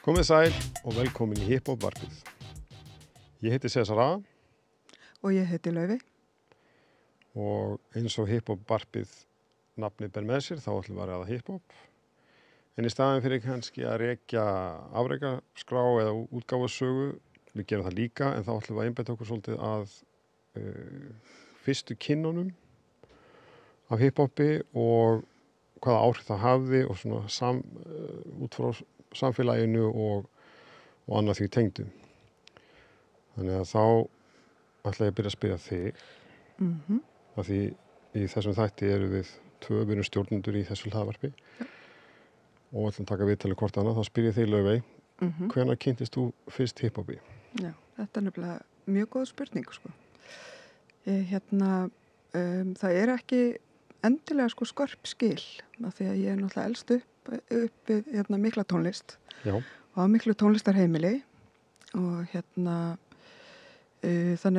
Komið sæl og velkomin í Hip Hop Varpið. Ég heiti Cesar A. Og ég heiti Laufey. Og eins og Hip Hop Varpið nafnið ber með sér, þá ætlum við að ræða hip hop. En í staðin fyrir kannski að rekja afrekaskrá eða útgáfasögu, við gerum það líka, en þá ætlum við að einbeita okkur svolítið að fyrstu kynnunum af hip hopi og hvaða áhrif það hafði og svona út frá samfélaginu og annað því tengdu. Þannig að þá ætla ég að byrja að spyrja þig, af því í þessum þætti eru við tvö stjórnendur í þessu hlaðvarpi og ætlum að taka viðtalið hvort annað. Þá spyr ég þig, Laufey, hvenær kynntist þú fyrst hip hopi? Já, þetta er nefnilega mjög góð spurning, sko. Það er ekki endilega skörp skil, af því að ég er náttúrulega elst upp við mikla tónlist. Já. Og á miklu tónlistarheimili og þannig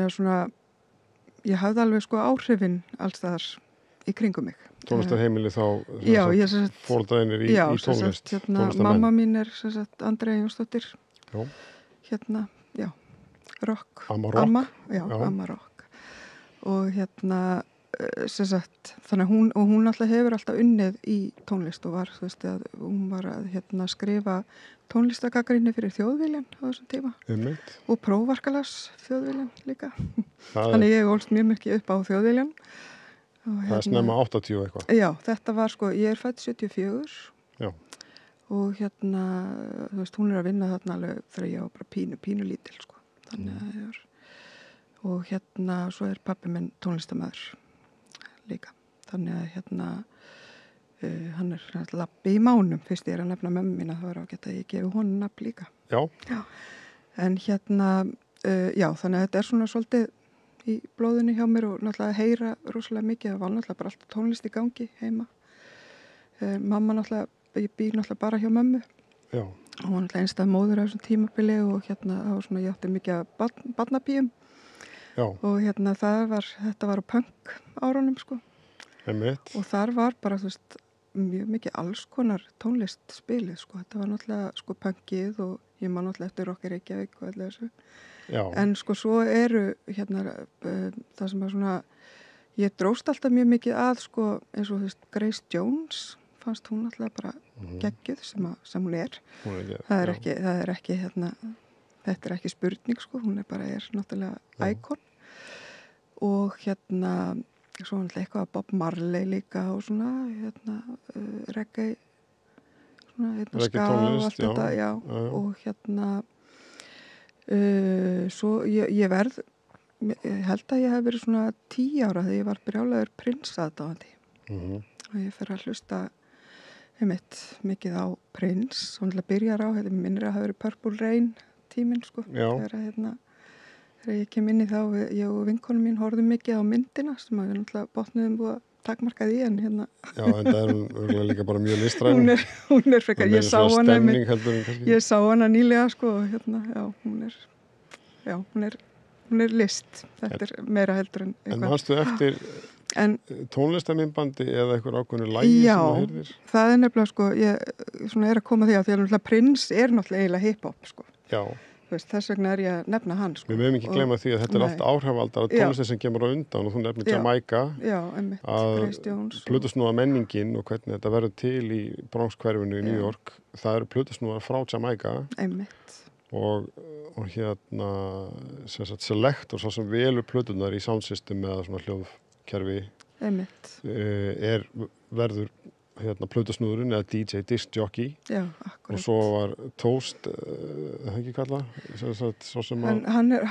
að svona ég hafði alveg áhrifin alls þar í kringum mig. Tónlistarheimili þá fóreldræðinir í tónlist? Mamma mín er Andrea Jónsdóttir. Já. Rock. Amma Rock. Amma Rock. Og þannig að hún alltaf hefur alltaf unnið í tónlist og var, hún var að skrifa tónlistagagnrýni fyrir Þjóðviljan á þessum tíma. Og prófarkalas Þjóðviljan líka. Þannig ég ólst mjög mikið upp á Þjóðviljan. Það er snemma 80 eitthvað. Já, þetta var ég er fædd 74. Já. Og hún er að vinna þarna alveg þegar ég var bara pínu lítil, Þannig að ég var, og svo er pabbi minn tónlistarmaður líka. Þannig að hann er labbi í mánum, fyrst ég er að nefna mömmu mína, þá er ágætt að ég gefi honum nafn líka. Já. En já, þannig að þetta er svona svolítið í blóðinu hjá mér og náttúrulega að heyra rosalega mikið. Það var náttúrulega bara alltaf tónlist í gangi heima. Mamma náttúrulega, ég býr náttúrulega bara hjá mömmu. Já. Og hún náttúrulega einstæð móður á þessum tímabili og það var svona, ég átti mikið að barnapíum. Já. Og þetta var á punk árunum, Einmitt. Og þar var bara, mjög mikið alls konar tónlist spilið, Þetta var náttúrulega, punkið og ég man náttúrulega eftir Rock í Reykjavík og allir þessu. Já. En svo eru, það sem var ég dróst alltaf mjög mikið að, eins og Grace Jones, fannst hún náttúrulega bara geggjuð sem hún er. Hún er ekki, það er ekki, þetta er ekki spurning, hún er náttúrulega íkon. Og svo náttúrulega eitthvað Bob Marley líka og svona, reggae, ska og allt þetta, já. Og svo ég held að ég hef verið svona 10 ára þegar ég var brjálaður Prince aðdáandi. Og ég fer að hlusta mikið á Prince, og náttúrulega byrjar á, minnir að hafa verið Purple Rain tíminn, þegar ég kem inn í þá, ég og vinkonum mín horfðum mikið á myndina sem við náttúrulega botnuðum búið að takmarka því, en Já, en það er hún líka bara mjög listræn. Hún er frekar, ég sá hana nýlega, já, hún er list. Þetta er meira heldur en eitthvað. En manstu eftir tónlistarmyndbandi eða eitthvað ákveðnu lagi sem þú heyrðir? Já, það er nefnilega, ég er að koma því að náttúrulega Prince er náttúrulega eiginlega hip-hop, Já. Þess vegna er ég að nefna hann, Við mögum ekki gleyma því að þetta er allt áhrifaldar tónlistar sem kemur á undan, og þú nefnir Jamaica. Já, einmitt, Grace Jones. Plötusnúða menningin og hvernig þetta verður til í Bronx-hverfinu í New York, það eru plötusnúðar frá Jamaica. Einmitt. Og Selector, svo sem velur plötunar í soundsystem eða svona hljóðkerfi, Einmitt. Verður plötusnúðurinn eða DJ disc jockey. Já, akkurat. Og svo var Toast, það ekki kallað, svo sem hann er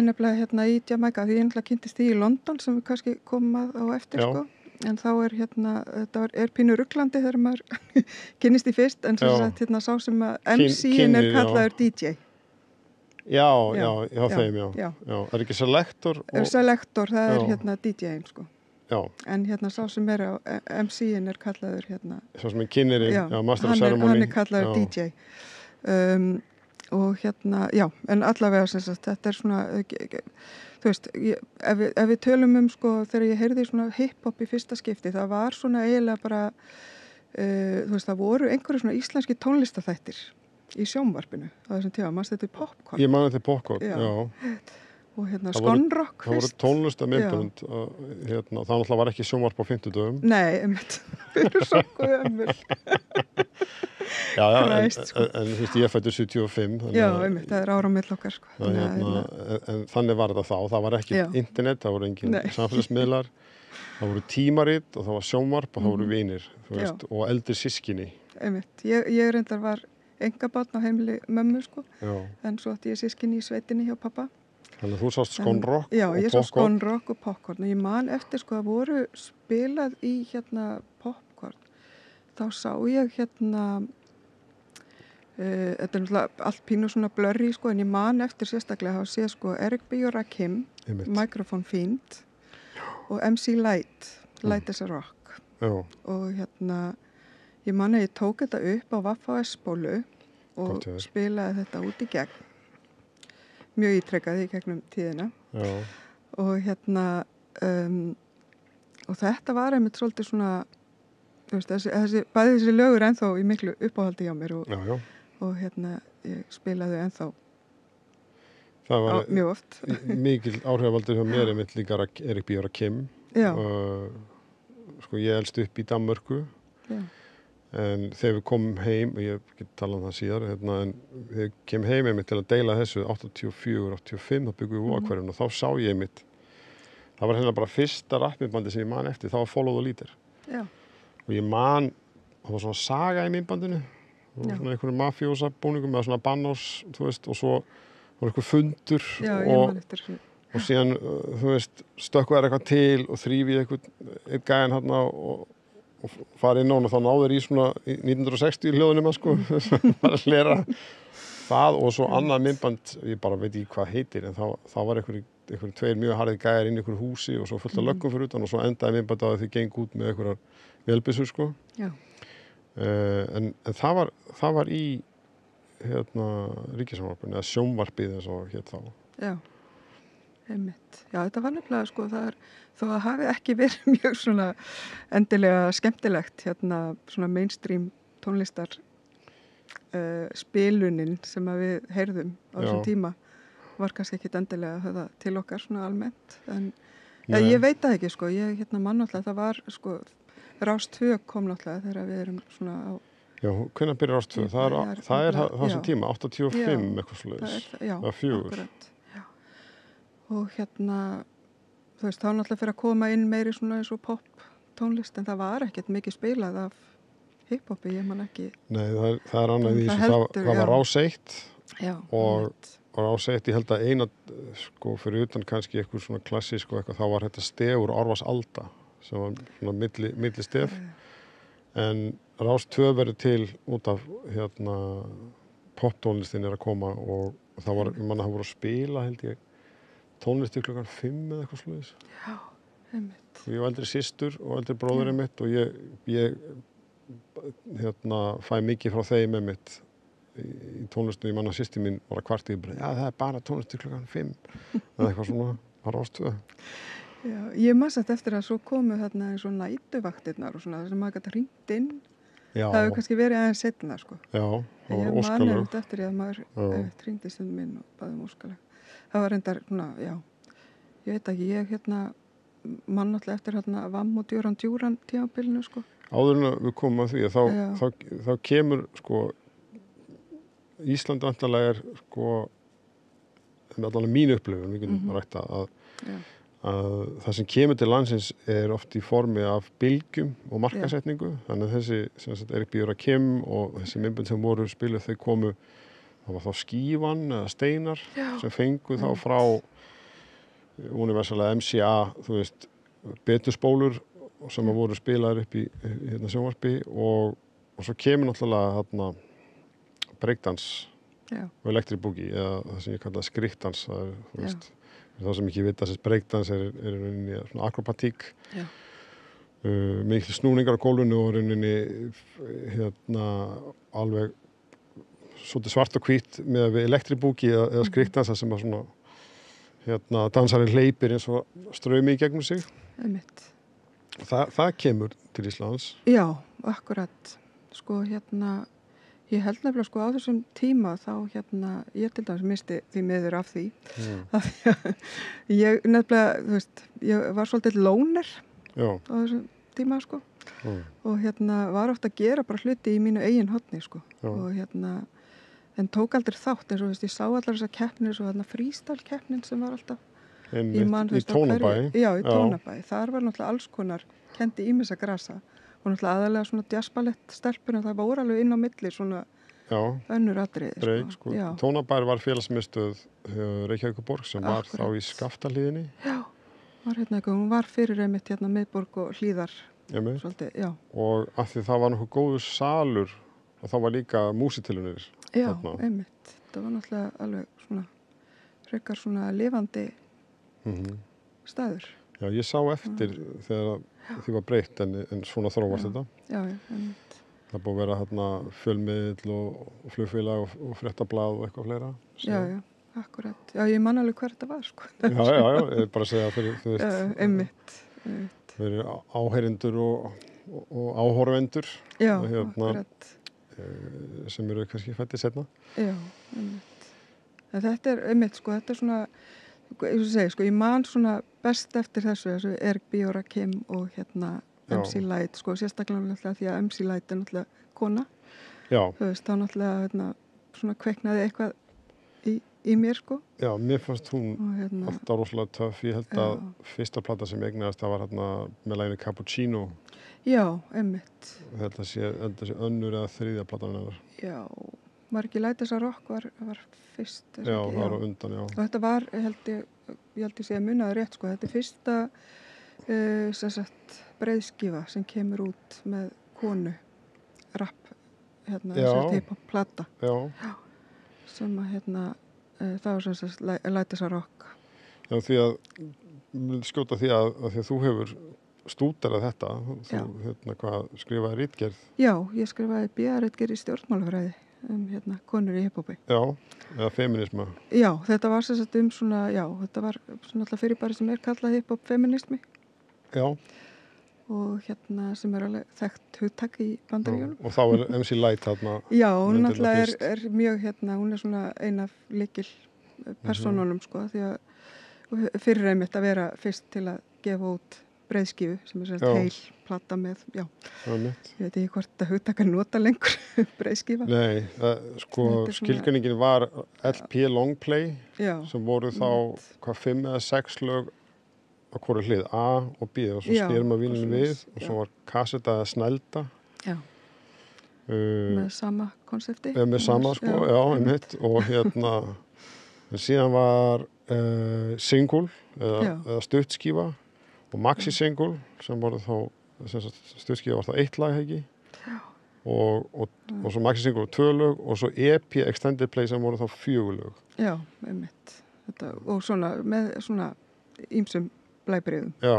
nefnilega í Jamaica, því ég kynntist því í London sem við kannski komum á eftir, en þá er þetta er pínu ruglandi þegar maður kynnist því fyrst, en sá sem að MC-in er kallaður DJ. Já, þeim, já. Er ekki Selector? Selector, það er DJ-in, Já. En sá sem er á MC-in er kallaður Sá sem er kynnirinn, Master of Ceremony. Hann er kallaður DJ. Og já, en allavega þetta er svona, þú veist, ef við tölum þegar ég heyrði svona hip-hop í fyrsta skipti, það var svona eiginlega bara, þú veist, það voru einhverju svona íslenski tónlistaþættir í sjónvarpinu á þessum tíma, mannst þetta popcorn Ég man þetta popcorn, Já. já. og hérna Það voru- Skonrock Það voru tónlistamindbönd, það náttúrulega var ekki sjónvarp á 50 dögum. Nei, einmitt, fyrir svo gömul. Já, Christ, sko. en þú veist, ég fættur 75. þannig Já, að- einmitt, það er ára á milli okkar, sko. að, en þannig var þetta þá. Það var ekki Já. internet, það voru engin Nei. samfélagsmiðlar, það voru tímarit og það var sjónvarp og það voru vinir, þú Já. veist, og eldri systkini. Einmitt, ég reyndar var engabarn á heimili mömmu, sko, Já. en svo átti ég sískinni í sveitinni hjá pappa. Þannig að þú sást Skonrock Já, og ég svo popcorn. Skonrock og popcorn og ég man eftir, sko, að voru spilað í, hérna, popcorn. Þá sá ég, hérna, þetta er náttúrulega allt pínu svona blurry, sko, en ég man eftir sérstaklega að hafa séð, sko, Eric B. og Rakim, Einmitt. Microphone Fiend og MC Light, Light as a Rock. Já, Og hérna, ég man að ég tók þetta upp á Vaffa-S-bólu og Gott hjá þér. spilaði þetta út í gegn. Mjög ítrekkaði í gegnum tíðina. já, Og hérna, og þetta var einmitt svolítið svona, þú veist, bæði þessi lögur ennþá í miklu uppáhaldi hjá mér já. og hérna, ég spilaði ennþá Það var mjög oft. mikil áhrifavaldur hjá mér einmitt líka Erik B. og Rakim. Já, Sko, ég elst upp í Danmörku. já, En þegar við komum heim, ég get talað um það síðar, en þegar við kemum heim einmitt til að deila þessu 84-85, þá byggum við Vogahverfinu og þá sá ég einmitt, það var hérna bara fyrsta rappmiðbandi sem ég man eftir, það var Follow the Leader. já, Og ég man, það var svona saga í miðbandinu, Já. svona einhverju mafjósa búningum eða svona bannás, þú veist, og svo var einhver fundur já, ég man eftir þessu. og síðan, þú veist, stökku þær eitthvað til og þrýfið einn gæjan hérna og farið inn á hann og þá náður í svona 1960 hljóðunum sko, bara að hlera það og svo annað myndband, ég bara veit ekki hvað heitir, en þá var einhverjum tveir mjög harðið gæjar inn í einhverju húsi og svo fullt af löggum fyrir utan og svo endaði myndband að þau geng út með einhverjar vélbyssur sko. Já, En það var í ríkisjónvarpinu eða sjónvarpið eins og hér þá. já, einmitt. Já, þetta var nefnilega, sko, þó að hafi ekki verið mjög svona endilega skemmtilegt, hérna, svona mainstream tónlistar spilunin sem að við heyrðum á þessum Já. tíma var kannski ekki endilega þetta til okkar svona almennt, en Nei. ég veit það ekki, sko, ég hérna mann náttúrulega, það var, sko, Rás 2 kom náttúrulega þegar við erum svona á, Já, hvenær byrjar Rás 2? Það er þessum tíma, 85 Já. eitthvað það svoleiðis. er það, já, Eða 4. akkurat, já. Og hérna, þú veist, þá náttúrulega fyrir að koma inn meiri svona eins og pop tónlist, en það var ekkert mikið spilað af hip-hopi, ég man ekki. Nei, það er annað í Það þessu. heldur, Það var já. Rás 1 Já, Og- einmitt. og Rás 1, ég held að eina, sko, fyrir utan kannski eitthvað svona klassísk og eitthvað, þá var þetta stefur Orvas Alda, sem var svona milli stef. En Rás 2 verður til út af, poptónlistin er að koma og það var, ég manna, það voru að spila, held ég, tónlisti klukkan 5 eða eitthvað sluðis. Já, einmitt. Ég var eldri systur og eldri bróðurinn mitt og ég fæ mikið frá þeim með mitt í tónlistu. Ég manna systir mín var að kvarta í já, það er bara tónlistu klukkan 5 eða eitthvað svona á Rás 2. Já, ég man satt eftir að svo komu þarna eins og nætuvaktirnar og svona, þess að maður gæti hringt inn. Já, Það hefur kannski verið aðeins setna, sko. já, það Ég voru man óskalög. einmitt eftir því að maður hringdi stundum minn og baði óskalag. Það var reyndar, svona, já, ég veit ekki, ég man náttúrulega eftir Vamm og Djúran tímabilinu, sko. Áður en að við komum að því að Já. þá kemur, sko, Ísland vantarlega er, sko, allavega mín upplifun, við getum rækta Já, að það sem kemur til landsins er oft í formi af bylgjum og markasetningu. Þannig að þessi, sem sagt, Erik B. og Rakim og þessi myndbönd sem voru spiluð, þau komu, það var þá Skífan eða Steinar sem fengu þá frá universalega MCA, þú veist, beturspólur sem voru spilaðir upp í sjónvarpi og svo kemur náttúrulega breakdance já, og electric boogie eða það sem ég kalla skriktdans, það er, þú veist, það sem ekki vita, þessi breakdance er rauninni svona akrobatík, já, mikil snúningar á gólfinu og rauninni alveg svolítið svart og hvít með við electric boogie eða skriktdans sem að svona dansarinn hleypir eins og straumi í gegnum sig. einmitt. Það kemur til Íslands. Já, akkurat. Sko, Ég held nefnilega sko á þessum tíma þá ég til dæmis misti því miður af því. Af því að ég nefnilega, þú veist, ég var svolítið lóner Já. á þessum tíma sko. Og var oft að gera bara hluti í mínu eigin horni sko. Já. Og en tók aldrei þátt eins og veist, ég sá allar þessar keppnir svo frístælkeppnin sem var alltaf Í Tónabæ. Já, í Tónabæ. Þar var náttúrulega alls konar kendi ýmissa grasa og náttúrulega aðalega svona jazzballett stelpur en það voru alveg inn á milli svona önnur atriði. Breik, sko. Tónabær var félagsmiðstöð Reykjavíkurborg sem var þá í Skaftahlíðinni. Já, hún var fyrir einmitt miðborg og hlíðar. Svolítið, já. Og af því það var nokkuð góður salur og þá var líka músitilunir. Já, einmitt. Það var náttúrulega alveg svona frekar svona lifandi staður. Já, ég sá eftir þegar því var breytt en svona þróast þetta. Já, einmitt. Það búið að vera fjölmiðl og flugfélag og fréttablað og eitthvað fleira. Já, akkurat. Já, ég man alveg hver þetta var, sko. Já, ég er bara að segja fyrir, þú veist. Einmitt. Fyrir áheyrendur og áhorfendur. Já, akkurat. Sem eru kannski fættið seinna. Já, einmitt. En þetta er einmitt, sko, þetta er svona, ég segi, sko, ég man svona best eftir þessu Erik B. og Rakim og MC Light, sko, sérstaklega náttúrulega því að MC Light er náttúrulega kona. Já. Þú veist, þá náttúrulega svona kveiknaði eitthvað í mér, sko. Já, mér fannst hún alltaf rosalega töff. Ég held að fyrsta plata sem eignaðist það var með laginu Cappuccino. Já, einmitt. Þetta sé önnur eða þriðja platan hennar. Já, var ekki Light as a Rock var fyrst. Já, það var á undan, já. Og þetta var, ég held ég sé að munaði rétt, sko. Þetta er fyrsta breiðskífa sem kemur út með konu rapp, hip-hop plata. Já. Sem að það var sem sagt Light as a Rock. Já, því að skjóta því að þú hefur stúderað þetta, þú skrifaði ritgerð. Já, ég skrifaði BA-ritgerð í stjórnmálafræði konur í hip-hopi. Já, eða feminisma. Já, þetta var sem sagt svona, þetta var svona alltaf fyrirbæri sem kallað hip-hop feminismi. Já. Og sem alveg þekkt hugtak í Bandaríkjunum. Og þá MC Light þarna. Já, hún náttúrulega er mjög hún er svona ein af lykil persónunum, sko, því að fyrir einmitt að vera fyrst til að gefa út breiðskífu sem er heil plata með, ég veit ekki hvort þetta hugtak að nota lengur breiðskífa. Nei, sko skilgreiningin var LP longplay sem voru þá 5 eða 6 lög á hvoru hlið, A og B og svo snýrum að víninu við og svo var kassetta eða snælda. Já. Með sama konsepti. Með sama, sko, einmitt og síðan var single eða stuttskífa og maxi-single sem voru þá, stuttskífa var þá 1 lag, ekki? Og svo maxi-single 2 lög og svo EP extended play sem voru þá 4 lög. Já, einmitt. Og svona, með svona ýmsum blæbrigðum. Já.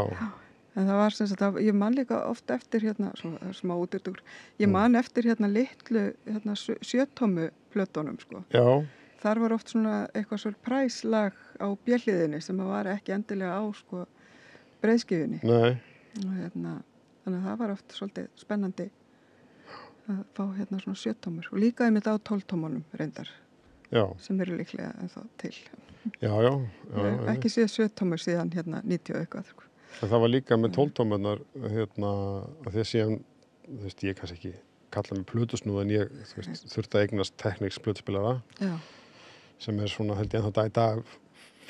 En það var sem sagt, ég man líka oft eftir svona smá útýrtur, ég man eftir litlu 7-tommu plötunum, sko. Já. Þar var oft svona eitthvað surprise lag á bjölliðinni sem var ekki endilega á, sko, breiðskífunni. Nei. Og þannig að það var oft svolítið spennandi að fá svona 7-tommur og líka einmitt á 12-tommunum reyndar. Já. Sem eru líklega ennþá til. Já. Ekki séð 7-tommur síðan 90 eitthvað. En það var líka með 12-tommunar að því að síðan, þú veist, ég kannski ekki kalla mig plötusnúð en ég þurfti að eignast Technics plötuspilara. Já. Sem er svona, held ég ennþá í dag,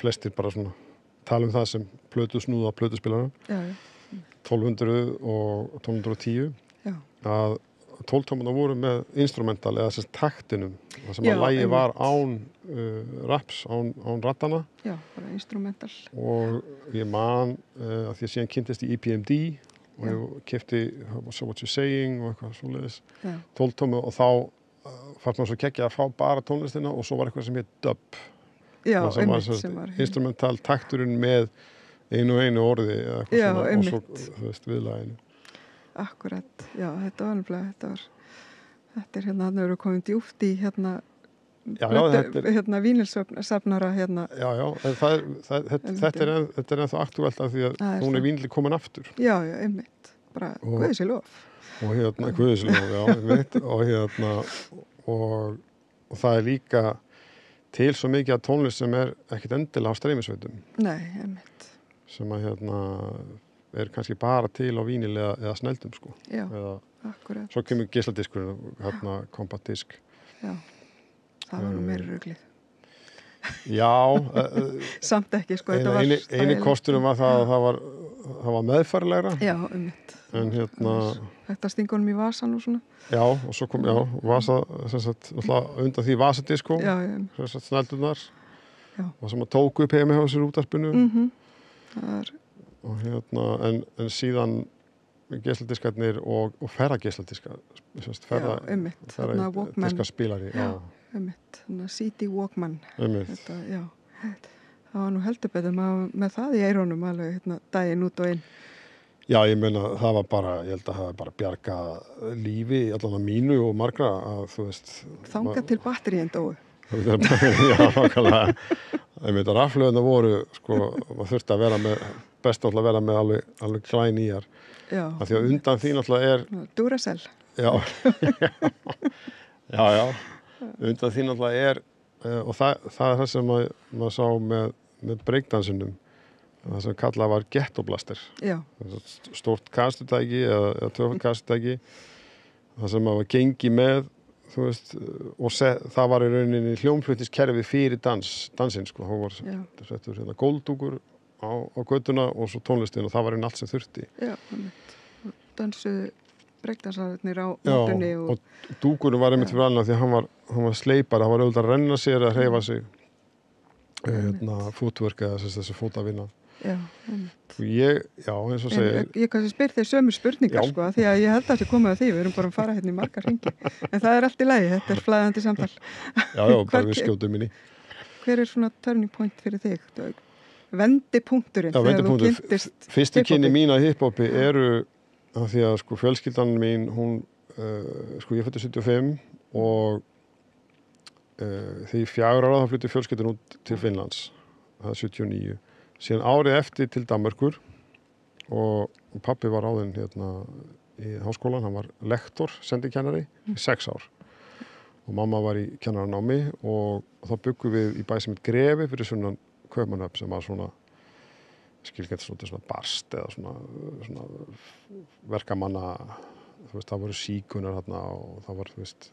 flestir bara svona tala það sem plötusnúða plötuspilara. Já. 1200 og 1210. Já. Að 12-tommunar voru með instrumental eða sem taktinum, það sem að lagið var án raps, án rattana. Já, bara instrumental. Og ég man að því að síðan kynntist í EPMD og ég keypti So What You Saying og eitthvað svoleiðis 12-tommu og þá fannst maður svo kekkja að fá bara tónlistina og svo var eitthvað sem heit dub. Já, einmitt sem var instrumental takturinn með einu orði eða eitthvað svona og svo, þú veist, viðlaginu. Akkurat, já, þetta var nefnilega, þetta er hann eru komin djúpt í vínilsafnara Já, en þetta er ennþá aktúelt af því að hún er vínli komin aftur. Já, einmitt, bara guðis í lof. Og guðis í lof, já, einmitt, og og það er líka til svo mikið af tónlist sem er ekkit endilega á streymisveitum Nei, einmitt. sem að er kannski bara til á vínil eða sneldum sko. Já, Eða, akkurat. svo kemur geisladiskurinn, kompaktdisk. Já, það var nú meira ruglið. Já, Samt ekki, sko, þetta var eini kosturinn var það að það var meðfærilegra. Já, einmitt. En Þetta stinga honum í vasan og svona. Já, og svo kom, vasa, sem sagt, undan því vasadiskó, Já. sem sagt, sneldunar. Já. Og sem að tóku upp heima hjá sér útarpinu. Það er... Og en síðan geisladiskarnir og ferðageisladískar. Já, einmitt. Þarna Walkman. Diskaspílari, já. Einmitt, þannig að CD Walkman. Einmitt. Þetta, já. Það var nú heldur betur með það í eirónum alveg, daginn út og inn. Já, ég meina, það var bara, ég held að það var bara bjarga lífi, allan að mínu og margra, að þú veist... Þangað til batteríin dóu. Já, okkarlega. Ég meina, rafhlöðuna voru, sko, maður þurfti að vera með, best náttúrulega að vera með alveg klæn íjar. Já. Af því að undan því náttúrulega er... Duracell. Já. Já. Undan því náttúrulega er, og það er það sem maður sá með breakdansinum, það sem kallað var gettoblaster. Já. Stórt kastutæki eða tvöfald kastutæki, það sem maður gengi með, þú veist, og það var í rauninni hljómflutningskerfi fyrir dansinn, sko. Það var settur góldúkur á götuna og svo tónlistin og það var einn allt sem þurfti. Já, dansuðu breakdansararnir á mótunni og dúkurinn var einmitt fyrir alveg því að hann var sleipar, það var auðvitað að renna sér að hreyfa sig fútverk eða þessi fótavinna. Já, einmitt. Eins og segir. Ég kannski spyr þeir sömu spurningar, sko, því að ég held að það sé komið að því, við erum bara að fara hérna í margar hringi. En það er allt í lagi, þetta er flæðandi samtal. Já, bara við skjótum inn í. Hver er svona turning point fyrir þig? Vendipunkturinn þegar þú kynntist fyrstu kynni mín að hiphopi eru af því að sko fjölskyldan mín, hún, sko ég fætti 75 og því 4 ára þá flytti fjölskyldan út til Finnlands, það er 79. Síðan árið eftir til Danmerkur og pabbi var ráðinn í háskólan, hann var lektor, sendikennari í 6 ár. Og mamma var í kennaranámi og þá byggum við í bæ sem heit Grefi fyrir sunnan Kaupmannahöfn sem var svona skilgænt svona barst eða svona verkamanna, þú veist, það voru síkunar þarna og það var, þú veist,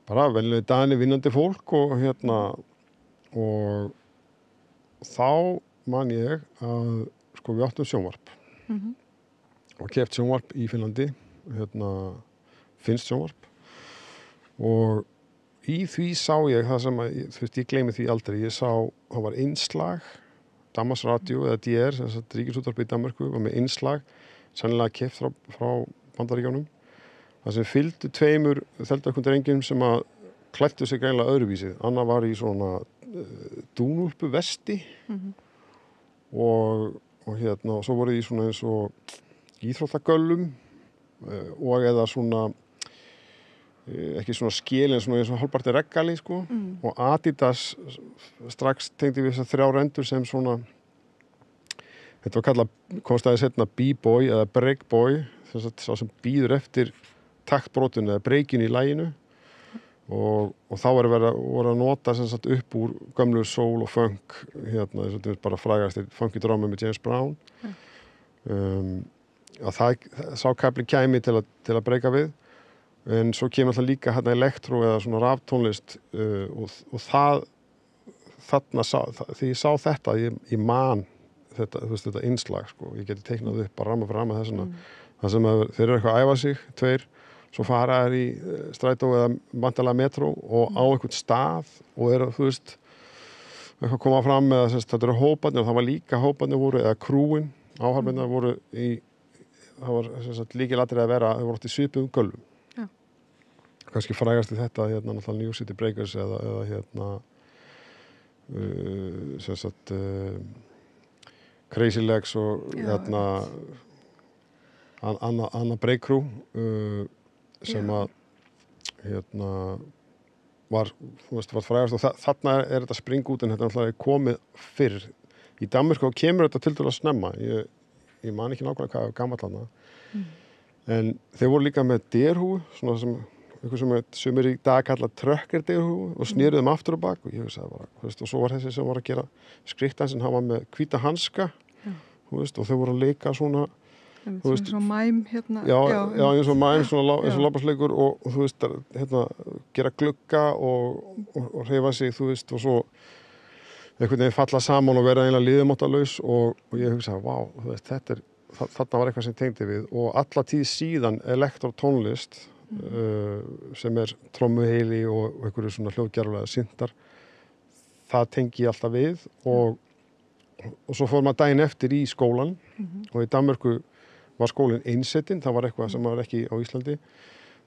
bara venjulega daginn vinnandi fólk og og þá man ég að sko við áttum sjónvarp og keypt sjónvarp í Finnlandi, finnst sjónvarp og í því sá ég það sem að, þú veist, ég gleymi því aldrei, ég sá, það var innslag, Danmarks Radio eða DR, þess að Ríkisútvarpið í Danmörku var með innslag, sennilega keypt frá Bandaríkjánum, það sem fylgdu 2 þeldökkundrengjum sem að klættu sig greinlega öðruvísið. Anna var í svona dúnúlpu vesti og svo voru í svona eins og íþróttagöllum og eða svona ekki svona skil en svona eins og hálfparti reggali sko og Adidas strax tengdi við þessar 3 rendur sem svona þetta var kallað, komst aðeins hérna B-boy eða breakboy, þess að sá sem býður eftir taktbrotinu eða breykinu í laginu og þá voru að nota sem sagt upp úr gömlu soul og funk þess að bara frægast funky drama með James Brown að sá kafli kæmi til að breyka við en svo kemur alltaf líka hérna elektró eða svona raftónlist og þarna því ég sá þetta ég man þetta, þú veist, þetta innslag sko, ég geti teiknað upp bara ramma fyrir ramma þessuna það sem þeir eru eitthvað að æfa sig 2, svo fara þær í strætó eða vantarlega metró og á einhvern stað og eru, þú veist eitthvað að koma fram með þetta eru hóparnir og það var líka hóparnir voru eða krúin, áhafnirnar voru það var líkilatrið að vera, þau voru átt í svipuðum göllum kannski frægast í þetta náttúrulega New City Breakers eða sem sagt Crazy Legs og Anna Breakcrew sem að var frægast og þarna er þetta spring út en þetta náttúrulega komið fyrr í Danmörku og kemur þetta tiltölulega snemma ég man ekki nákvæmlega hvað gamall þarna en þeir voru líka með derhúfu svona sem eitthvað sem í dag kalla trökkerdegur og snéruðum aftur og bak og ég hugsaði bara, þú veist, og svo var þessi sem var að gera skriktansinn, hann var með hvíta hanska, þú veist, og þau voru að leika svona, þú veist, svona mæm hérna. Já, eins og mæm, eins og labbarsleikur og þú veist, hérna, gera glugga og hreyfa sig, þú veist, og svo einhvern veginn falla saman og vera eiginlega liðumáttalaus og ég hugsaði, vá, þú veist, þarna var eitthvað sem tengdi við og alla tíð síðan elektrótónlist sem trommuheili og einhverju svona hljóðgerfulega syntar, það tengi ég alltaf við og svo fór maður daginn eftir í skólan og í Danmörku var skólinn einsetinn, það var eitthvað sem var ekki á Íslandi.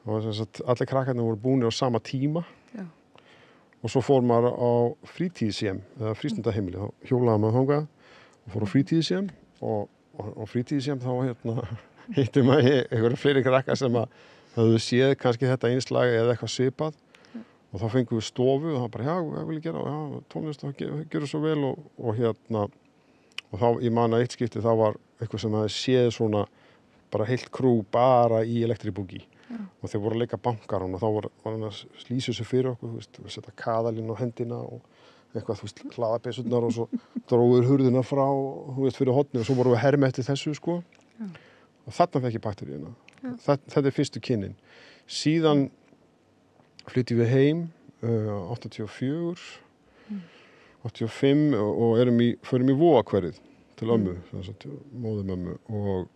Það var sem sagt, allir krakkarnir voru búnir á sama tíma og svo fór maður á frítíðshjem eða frístundaheimili, þá hjólaði maður þangað og fór á frítíðshjem og frítíðshjem þá hitti maður einhverju fleiri krakkar sem að höfðu séð kannski þetta einslag eða eitthvað svipað og þá fengum við stofu og það bara, já, hvað vil ég gera? Já, tónlist, það gerur svo vel og þá, ég man að eitt skipti, þá var eitthvað sem það séð svona bara heilt krú bara í elektribúgi og þeir voru að leika bankarán og þá var hann að slýsa þessu fyrir okkur, þú veist, setja kaðalinn á hendina og eitthvað, þú veist, hlaðabessurnar og svo dróður hurðina frá, þú veist, fyrir hotni og svo vorum við að herma eftir þessu, sko. Og þarna fekk ég bakteríuna. Þetta fyrstu kynnin. Síðan flytjum við heim 84, 85 og förum í Vogahverfið til ömmu, móðurmömmu og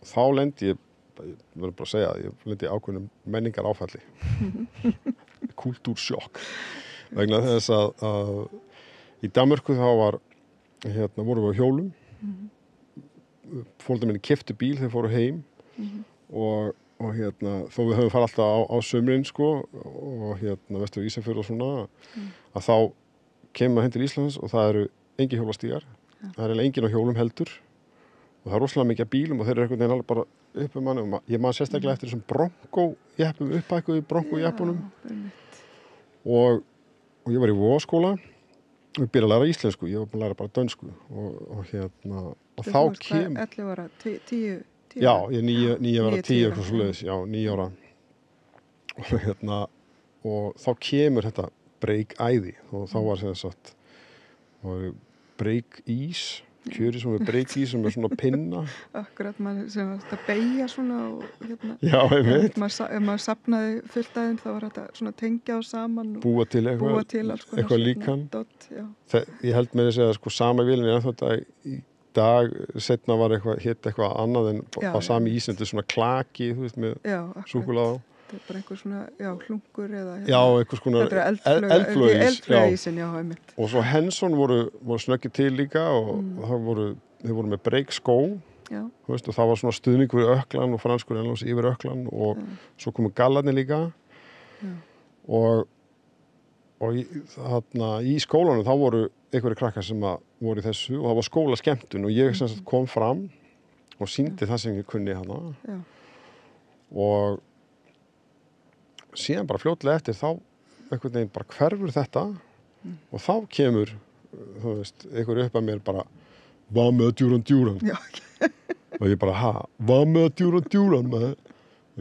þá lendi ég verður bara að segja að ég lendi ákveðnum menningar áfalli. Kultúrsjokk. Vegna þess að í Danmörku þá vorum við á hjólum. Foreldrar minni keyptu bíl þegar fóru heim og þó við höfum farið alltaf á sumrin sko og vestur í Ísafjörð og svona að þá kemur maður heim til Íslands og það eru engin hjólastígar, það er engin á hjólum heldur og það er rosalega mikið af bílum og þeir eru einhvern veginn alveg bara upp um manni og ég man sérstaklega eftir þessum Bronco-jeppum, upphækkuðu Bronco-jeppunum og ég var í Vogaskóla og ég byrjaði að læra íslensku, ég var búin að læra bara dönsku og þá kem... 11 ára, 10? Já, ég var 10 eitthvað svoleiðis, já, 9 ára og þá kemur þetta break-æði og þá var sem sagt break-ís kjöri sem break-ís sem svona pinna Akkurat, maður sem að beygja svona og Já, ég veit ef maður safnaði fullt aðeins þá var þetta svona tengja á saman og búa til eitthvað líkan ég held með þess að sko sama vilin en þetta í dag setna var eitthvað annað en á sami ís þetta svona klaki, þú veist, með súkkulaði á þetta er bara einhver svona, hlungur eða einhvers konar eldflögaísin, einmitt. Og svo Henson voru snöggir til líka og þeir voru með breykskó, þú veist, og það var svona stuðningur við öklan og franskur ennlás yfir öklan og svo komu gallarnir líka og í skólanum þá voru einhverjir krakkar sem voru í þessu og það var skólaskemmtun og ég sem sagt kom fram og sýndi það sem ég kunni hana og síðan bara fljótlega eftir þá einhvern veginn bara hverfur þetta og þá kemur þú veist, einhver upp að mér bara hvað með djúran og ég bara, hvað með djúran og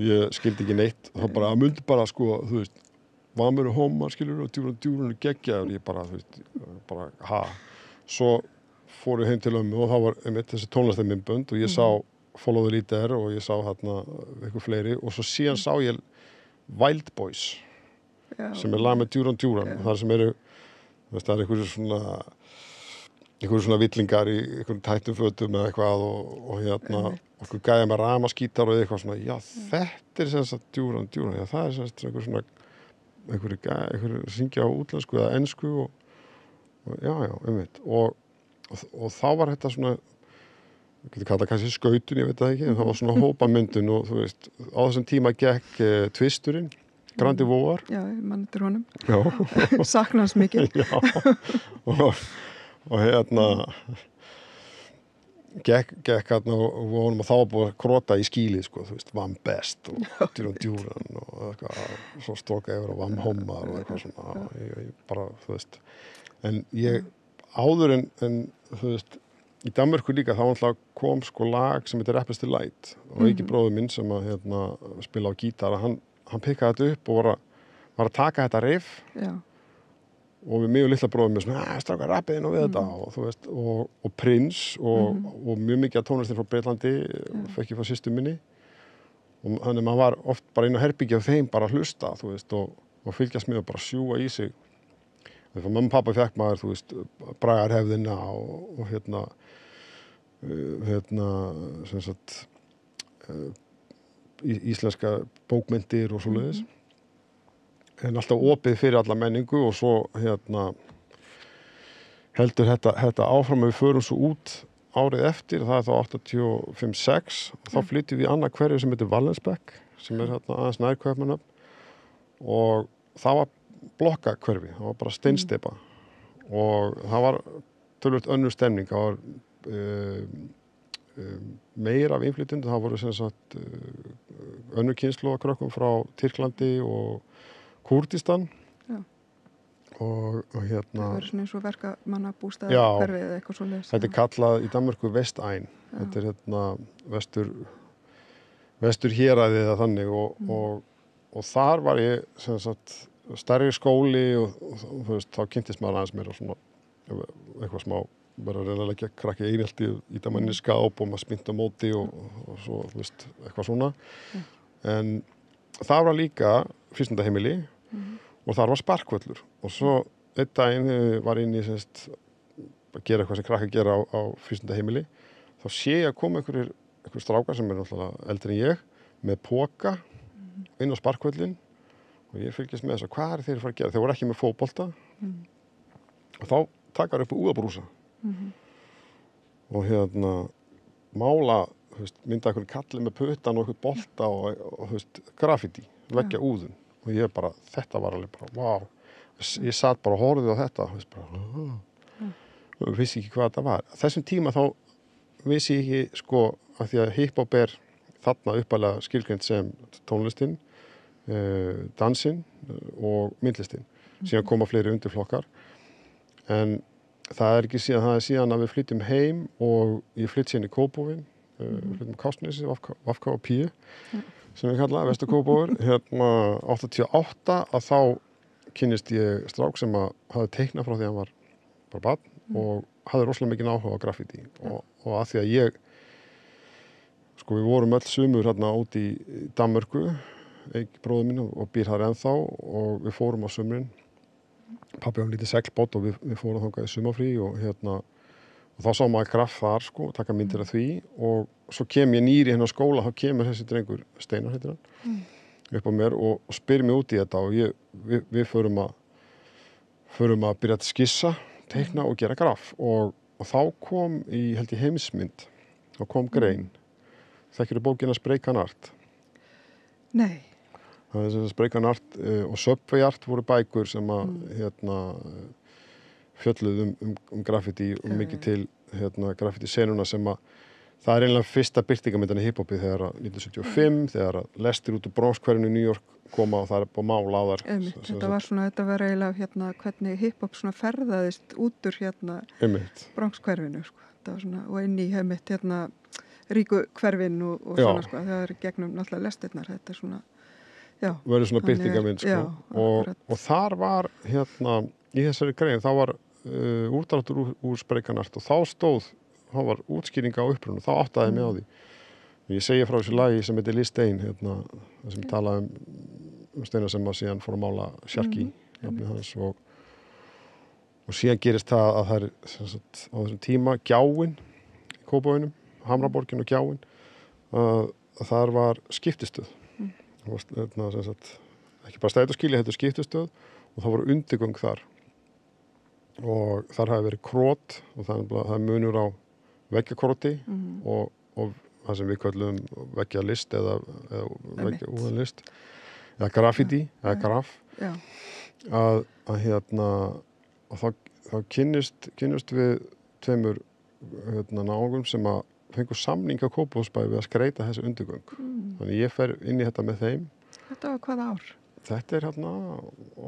ég skildi ekki neitt og þá bara, myndi bara sko, þú veist hvað með homar, skilur, og djúran geggjaður og ég bara, þú veist, svo fór ég heim til ömmu og þá var einmitt þessi tónlistarmyndbönd og ég sá Follow the Leader og ég sá eitthvað fleiri og svo síðan sá ég Wild Boys sem lag með djúran og þar sem eru það er einhverju svona villingar í einhverjum tættum fötum eða eitthvað og okkur gæja með ramaskítar og eitthvað svona, já þetta er sem sagt djúran, já það er sem sagt einhverju syngja á útlensku eða ensku og einmitt og þá var þetta svona ég geti kallað kannski skautun, ég veit það ekki en það var svona hópamyndun og þú veist á þessum tíma gekk Twisturinn Grandi Vogar Já, mann eftir honum sakna hans mikið Já, og gekk og vonum að þá var búið að krota í skílið sko, þú veist, Vam Best og djúran og eitthvað svo stóka yfir og Vam Homar og eitthvað svona ég bara, þú veist en ég áður en þú veist í Danmörku líka þá kom sko lag sem heitir Rappers Delight og ekki bróður minn sem að spila á gítar hann hann pikkaði þetta upp og var að taka þetta riff Já. og við mig og litla bróðum með svona, strákar rappiðin og við þetta og þú veist, og Prince og mjög mikið af tónlistin frá Breitlandi fekk ég frá systur minni og þannig maður var oft bara inn á herbyggja og þeim bara að hlusta, þú veist, og fylgjast með og bara sjúga í sig. Þegar mamma og pappa fekk maður, þú veist, bragarhefðina og hérna sem sagt íslenska bókmyndir og svoleiðis. En alltaf opið fyrir alla menningu og svo hérna heldur þetta áfram að við förum svo út árið eftir, það þá 85-6 og þá flyttum við í annað hverfi sem heitir Vallensbekk sem hérna aðeins nær Kaupmannahöfn og það var blokkahverfi, það var bara steinsteypa og það var tölvöld önnur stemning, það var meira af innflytjendum, það voru sem sagt önnur kynslóð af krökkum frá Tyrklandi og Kúrdistan og hérna það verður svona eins og verkamannabústaða hverfi eða eitthvað svoleiðis. Þetta kallað í Danmörku Vestæn, þetta hérna vestur héraðið eða þannig og þar var ég sem sagt stærri skóli og þú veist, þá kynntist maður aðeins meira svona eitthvað smá bara að reyna að leggja krakki einhelti í það manni skáp og maður spynnt á móti og svo, þú veist, eitthvað svona en það var líka frístundaheimili og þar var sparkvöllur og svo einn daginn var inn í semst að gera eitthvað sem krakki gera á frístundaheimili þá sé ég að koma einhverjir strákar sem náttúrulega eldri en ég með póka inn á sparkvöllin og ég fylgist með þess að hvað þeir að fara að gera? Þeir voru ekki með fótbolta og þá taka upp úðabrúsa og hérna mála, þú veist, mynda einhvern kalli með puttan og einhvern bolta og þú veist, graffiti, leggja úðun og ég bara, þetta var alveg bara, wow ég satt bara og horfði á þetta og bara, vissi ekki hvað þetta var þessum tíma þá vissi ég ekki, sko, að því að hiphop þarna uppalega skilgreint sem tónlistin dansinn og myndlistin síðan koma fleiri undirflokkar en það ekki síðan, það síðan að við flytjum heim og ég flytt síðan í Kópavoginn flytjum Kársnesi, Vafka og Píu sem við kalla, Vestur Kópavogur hérna 88 að þá kynnist ég strák sem að hafði teiknað frá því að hann var bara barn og hafði rosalega mikið áhuga á graffiti og að því að ég sko við vorum öll sumur hérna út í Danmörku bróður minn og býr þar ennþá og við fórum á sumrin pabbi var lítið seglbót og við fórum þangað í sumarfrí og hérna og þá sá maður graff þar sko taka myndir af því og svo kem ég nýri hérna á skóla þá kemur þessi drengur Steinar heitir hann upp á mér og spyr mig út í þetta og við förum að byrja að skissa teikna og gera graff og þá kom í held ég heimsmynd og kom grein þekkirðu bókina Spray Can Art? Nei. Það er sem Spray Can Art og Subway Art voru bækur sem að hérna fjölluð graffiti og mikið til hérna graffiti senuna sem að það er einlega fyrsta birtingamyndan í hiphopi þegar að 1975 þegar að lestir út úr Bronx-hverfinu í New York koma og það er búið að mála á þar. Þetta var eiginlega hérna hvernig hiphop svona ferðaðist út úr hérna Bronx-hverfinu sko. Þetta var svona og inn í heimitt hérna ríku hverfin og svona sko. Það er gegnum náttúrulega lestirnar. Þetta er svona verður svona birtingamynd sko. Og þar var hérna í þessari grein þá var útdráttur úr Spray Can Art og þá var útskýring á upprunu, þá áttaði mig á því. Ég segi frá þessu lagi sem heitir Lee Stein, hérna, sem talaði Steinar sem að síðan fór að mála Sharky, nafnið hans og síðan gerist það að það sem sagt, á þessum tíma Gjáin í Kópavoginum, Hamraborgin og Gjáin, að þar var skiptistöð. Hérna, sem sagt, ekki bara strætóskýli, þetta skiptistöð og það voru undirgöng þar. Og þar hafi verið krót og það er munur á veggjakróti og það sem við köllum veggjalist eða veggjaúðanlist eða graffiti eða graff að hérna og þá kynnust við tveimur hérna náungum sem að fengu samning á Kópavogsbæ við að skreita þessi undirgöng þannig ég fer inn í þetta með þeim. Þetta var hvaða ár? Þetta er hérna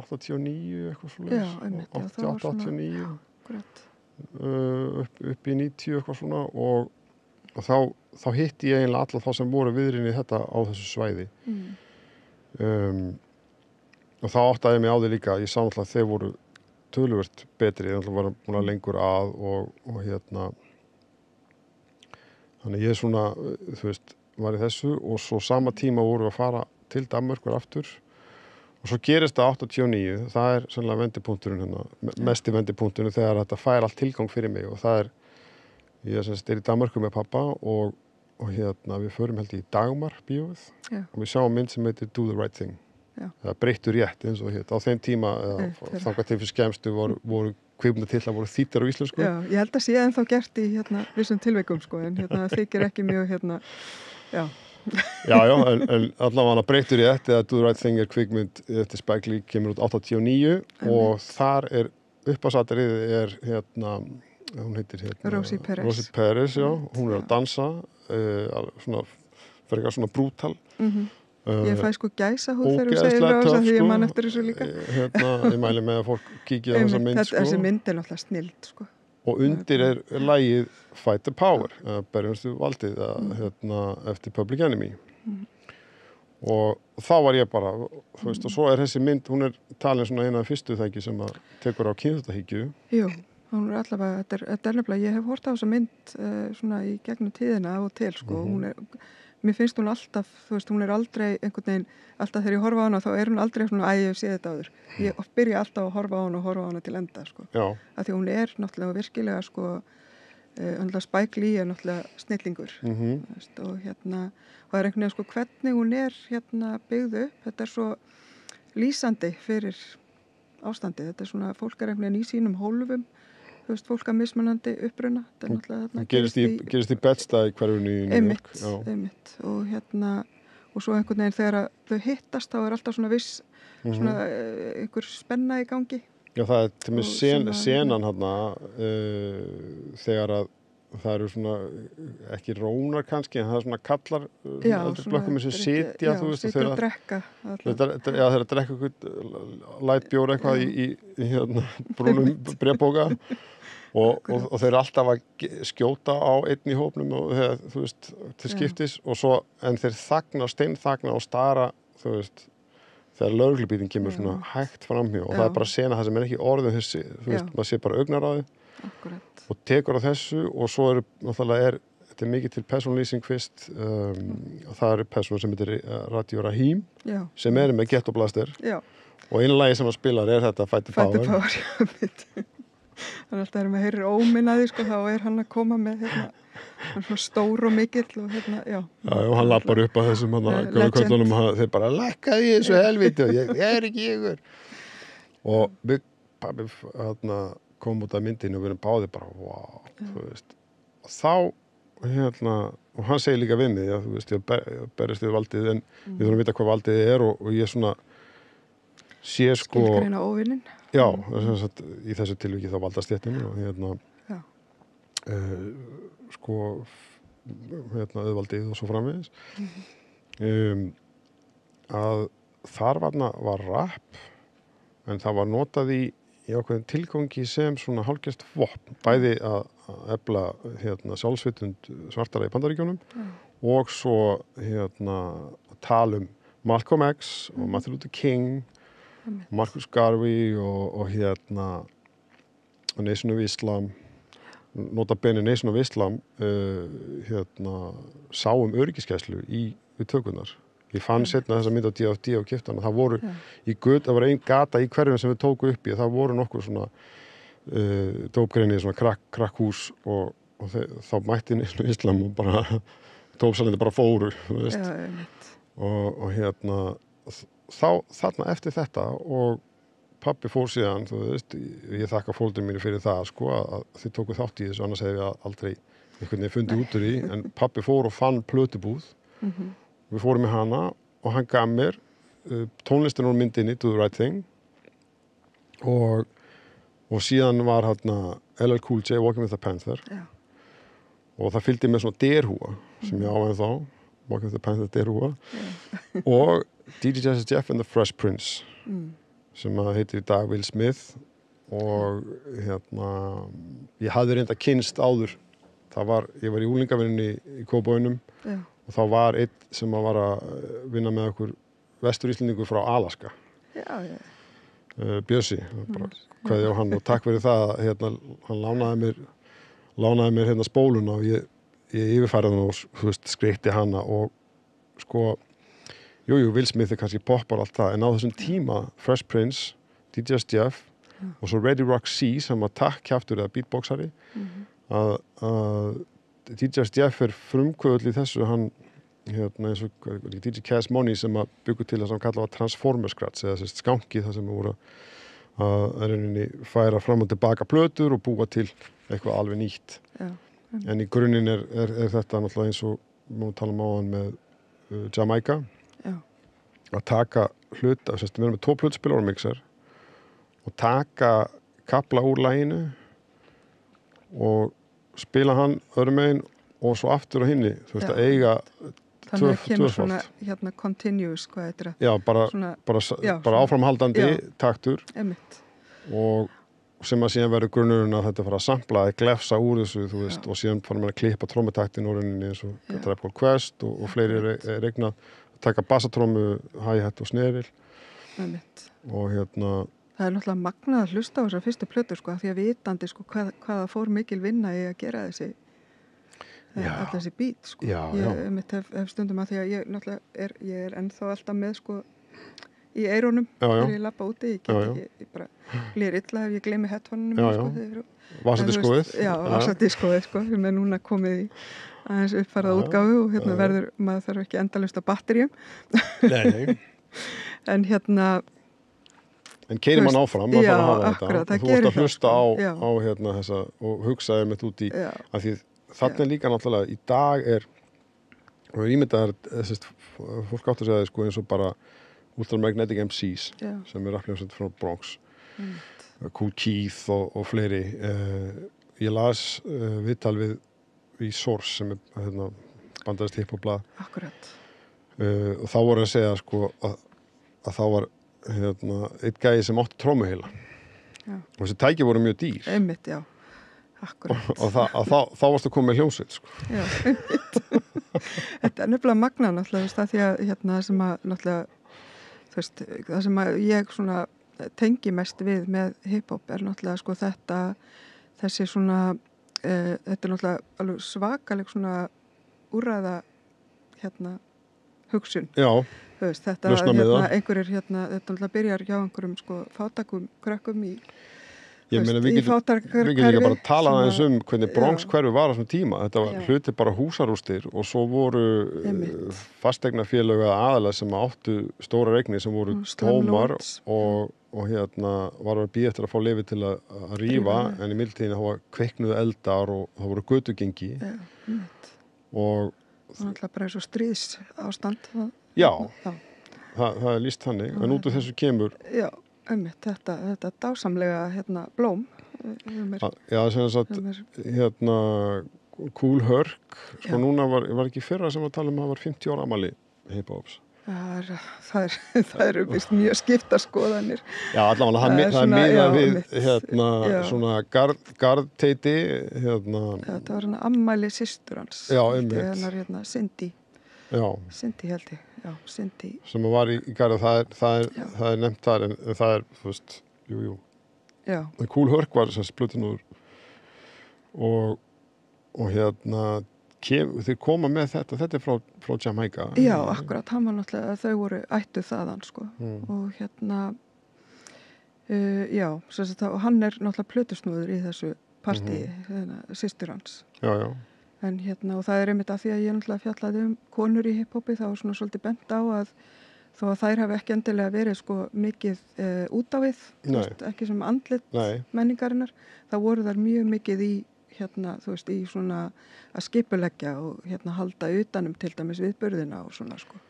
89 eitthvað svoleiðis 88-89 upp í 90 eitthvað svona og þá hitti ég eiginlega alla þá sem voru viðrinni þetta á þessu svæði og þá áttaði ég mig á því líka, ég sá náttúrulega að þeir voru töluvert betri, þeir náttúrulega var búin að lengur að og þannig ég svona, þú veist, var í þessu og svo sama tíma voru að fara til Danmerkur aftur og svo gerist það 89, það er sannlega vendipunkturinn hérna, mesti vendipunkturinn þegar þetta fær allt tilgang fyrir mig og það ég semst í Danmörku með pappa og við förum held í Dagmar bíóið og við sjáum mynd sem heitir Do the Right Thing. Það breyttur rétt eins og á þeim tíma þangað til fyrir skemmstu voru kvikmyndatitlar voru þýddir á íslensku. Já, ég held að sé ennþá gert í vissum tilvikum sko en þykir ekki mjög já. Já, en allavega breyttur rétt eða Do the Right Thing kvikmynd eftir Spike Lee kemur út 89 og þar uppásatriðið hún heitir Rosie Perez, já, hún að dansa fyrir svona brútal. Ég fæ sko gæsahúð þegar þú segir frá þess að því ég man eftir þessu líka. Ég mæli með að fólk kíkja á þessa mynd sko. Þessi mynd náttúrulega snild sko. Og undir lagið Fight the Power, berjumstu valdið eftir Public Enemy. Og þá var ég bara, þú veist, og svo þessi mynd, hún talin svona eina af fyrstu þæki sem að tekur á kynþáttahyggju. Jú, hún allavega, þetta nefnilega, ég hef hort á þessa mynd svona í gegnum tíðina af og til, sko, mér finnst hún alltaf, þú veist, hún aldrei einhvern veginn, alltaf þegar ég horfa á hana, þá hún aldrei svona, ég hef séð þetta áður. Ég byrja alltaf að horfa á hana til enda, sko. Já. Af því hún náttúrulega virkilega, sko, Spike Lee náttúrulega snillingur. Veist, og og það einhvern veginn, sko, hvernig hún byggð upp, þetta svo lýsandi fyrir ástandi. Þetta svona, fólk einhvern veginn í sínum hólfum, þú veist, fólk að mismunandi uppruna. Gerist í Bed-Stuy hverfinu í New York. Einmitt. Og svo einhvern veginn þegar þau hittast, þá alltaf svona viss, svona einhver spenna í gangi. Já, það til með senan þegar að það eru svona, ekki rónar kannski, en það svona kallar blökkum sem sitja, þú veist, sitja og drekka. Já, þeir drekka eitthvað lightbjór eitthvað í brúnum bréfbóka og þeir alltaf að skjóta á einn í hópnum og þegar, þú veist, til skiptis og svo, en þeir steinþagna og stara, þú veist, þegar lögreglubílinn kemur svona hægt framhjá og það bara sena það sem ekki orðum þessi, þú veist, maður sé bara augnaráði. Akkurat. Og tekur á þessu og svo náttúrulega þetta mikið til persónlýsing fyrst og það persónur sem heitir Radio Rahim sem með Ghetto Blaster og einu lagi sem hann spilar þetta Fight the Power. Fight the Power, já, mitt. Þannig alltaf þegar maður heyrir óminnaði sko, þá hann að koma með hann svona stór og mikill og já. Já, og hann lappar upp að þessum göðuköllunum og þeir bara lækkaði í þessu helviti og ég ekki ykkur. Og við pabbi kom út af myndinu og við erum báðir bara, wow, þú veist. Og þá, og hann segir líka við mig, já, þú veist, ég berist við valdið en við þurfum að vita hvað valdið og ég svona sé sko... Skilgreina óvinnin. Já, í þessu tilviki þá valdastéttinu og sko, auðvaldið og svo framvegis. Að þar var rapp, en það var notað í ákveðin tilgangi sem svona hálfgerst vopn, bæði að efla sjálfsvitund svartara í Bandaríkjunum og svo tala Malcolm X og Martin Luther King, Marcus Garvey og Nation of Islam, nota bene Nation of Islam sá öryggisgæslu við tökurnar. Ég fann setna þessa mynd á DFD og keypti hana. Það voru það var ein gata í hverjum sem við tóku upp í. Það voru nokkur svona dópgreini, svona krakkhús og þá mætti Nation of Islam og bara dópsalindi bara fóru, þú veist. Og þarna eftir þetta og pabbi fór síðan, þú veist, ég þakka fóldrum mínu fyrir það, sko, að þið tóku þátt í þessu, annars hefði ég aldrei einhvern veginn fundið út úr því, en pabbi fór og fann plötubúð. Við fórum með hana og hann gaf mér tónlistin úr myndinni Do the Right Thing og síðan var LL Cool J Walking with the Panther og það fylgdi með svona derhúa sem ég á ennþá, Walking with the Panther derhúa og DJ Jazzy Jeff and the Fresh Prince sem heitir í dag Will Smith og ég hafði reynda kynst áður ég var í úlingavinninni í Kópavoginum og þá var einn sem var að vinna með okkur vestur-Íslendingur frá Alaska, já. Bjössi, bara kveðja á hann og takk fyrir það, hérna, hann lánaði mér hérna spóluna og ég yfirfærði hann og, þú veist, skreytti hana og sko, Will Smith kannski poppar allt það, en á þessum tíma Fresh Prince, DJ Jeff og svo Ready Rock C sem var takkjaftur eða beatboxari að DJ Jeff frumkvöðull í þessu, hann hérna eins og DJ Cash Money sem að byggu til það sem kallað var Transformer Scratch eða þessi skankið það sem voru að rauninni færa fram og tilbaka plötur og búa til eitthvað alveg nýtt. En í grunninn er þetta náttúrulega eins og má tala um áðan með Jamaica að taka hlut, við erum með 2 plötuspilar og mixer og taka kapla úr laginu og spila hann öðrum megin og svo aftur á hinni, þú veist, að eiga þannig að kemur svona hérna continuous, hvað heitir það? Já, bara áframhaldandi taktur og sem að síðan verður grunnurinn að þetta fara að sampla eða glefsa úr þessu, þú veist, og síðan fara maður að klippa trommutaktin úr henni eins og Tribe Called Quest og fleiri regnað að taka bassatrommu, hi-hat og sneril og hérna það er náttúrulega magnað að hlusta á þessar fyrstu plötur sko, því að vitandi sko hvaða fór mikil vinna í að gera allar þessi beat sko. Ég hef stundum að því að ég náttúrulega ég ennþá alltaf með sko í eyrunum þegar ég lappa úti, ég bara líður illa ef ég gleymi headphone-unum sko. Vasadiskóið? Já, vasadiskóið sko, sem er núna komið í aðeins uppfærða útgáfu og hérna verður, maður þarf ekki endalaust á batteríum. Nei. En hérna en keyrir mann áfram, maður þarf að hafa akkurat, þetta. Þú vorst að hlusta á hérna þessa og hugsaði með út í að því þarna líka náttúrulega í dag og ímyndað fólk átt að segja sko eins og bara Ultramagnetic MCs sem rappljómsveit frá Bronx Kool Keith og fleiri ég las viðtal við í Source sem hérna, bandaðist hiphop-blað og þá voru að segja sko að þá var hérna, eitt gæði sem átti trommuheila og þessi tæki voru mjög dýr einmitt, já, akkurat og þá varstu að koma með hljómsveit sko. Já, einmitt þetta er nefnilega magnað náttúrulega það því að hérna sem að náttúrulega þú veist, það sem að ég svona tengi mest við með hiphop er náttúrulega sko þessi svona þetta er náttúrulega alveg svakaleg svona úrræða hérna hugsun já veist, þetta hérna, einhverjir hérna, þetta náttúrulega byrjar hjá einhverjum sko fátakum krökkum í ég meina við getum líka bara að tala aðeins hvernig Bronx hverfi var á þessum tíma þetta var hluti bara húsarústir og svo voru fasteignafélög aðalega sem áttu stórar eignir sem voru tómar og hérna var að bíða eftir að fá leyfi til að rífa en í mildtíðinni þá var kveiknuðu eldar og það voru götugengi og náttúrulega bara eins og stríðs ástand það er lýst þannig en út af þessu kemur þetta dásamlega hérna blóm sem sagt hérna Kool Herc sko núna var ekki fyrra sem að tala að það var 50 ára afmæli hip-hops það eru vist mjög skiptar skoðanir allavega það er miðað við hérna svona gardteiti hérna þetta var svona afmæli systur hans hérna Cindy held ég Cindy sem var í garð það er nefnt þar en það er þú veist, jú Kool Herc var sem spluttinúður og hérna þeir koma með þetta er frá Jamaica já, akkurat, hann var náttúrulega þau voru ættu þaðan sko og hérna og hann er náttúrulega plötusnúður í þessu partí systur hans en hérna, og það er einmitt að því að ég náttúrulega fjallaði konur í hiphopi þá svona svolítið bent á að þó að þær hafi ekki endilega verið sko mikið út á við ekki sem andlit menningarinnar þá voru þær mjög mikið í hérna, þú veist, í svona að skipuleggja og hérna halda utanum til dæmis viðburðina og svona sko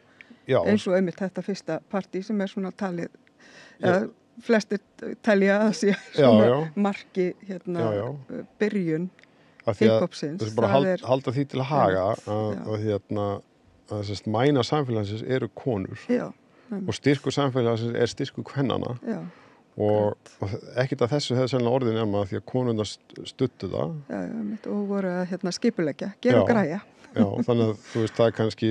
eins og einmitt þetta fyrsta partí sem er svona talið flestir telja að sé svona marki hérna byrjun hip-hopsins halda því til að haga að hérna að þess mæna samfélagsins eru konur og styrkur samfélagsins styrkur kvennana og ekkert að þessu hefði sennilega orðið nema því að konundar stuttu það. Já, einmitt, og voru að skipuleggja, gera og græja. Já, þannig að þú veist, það er kannski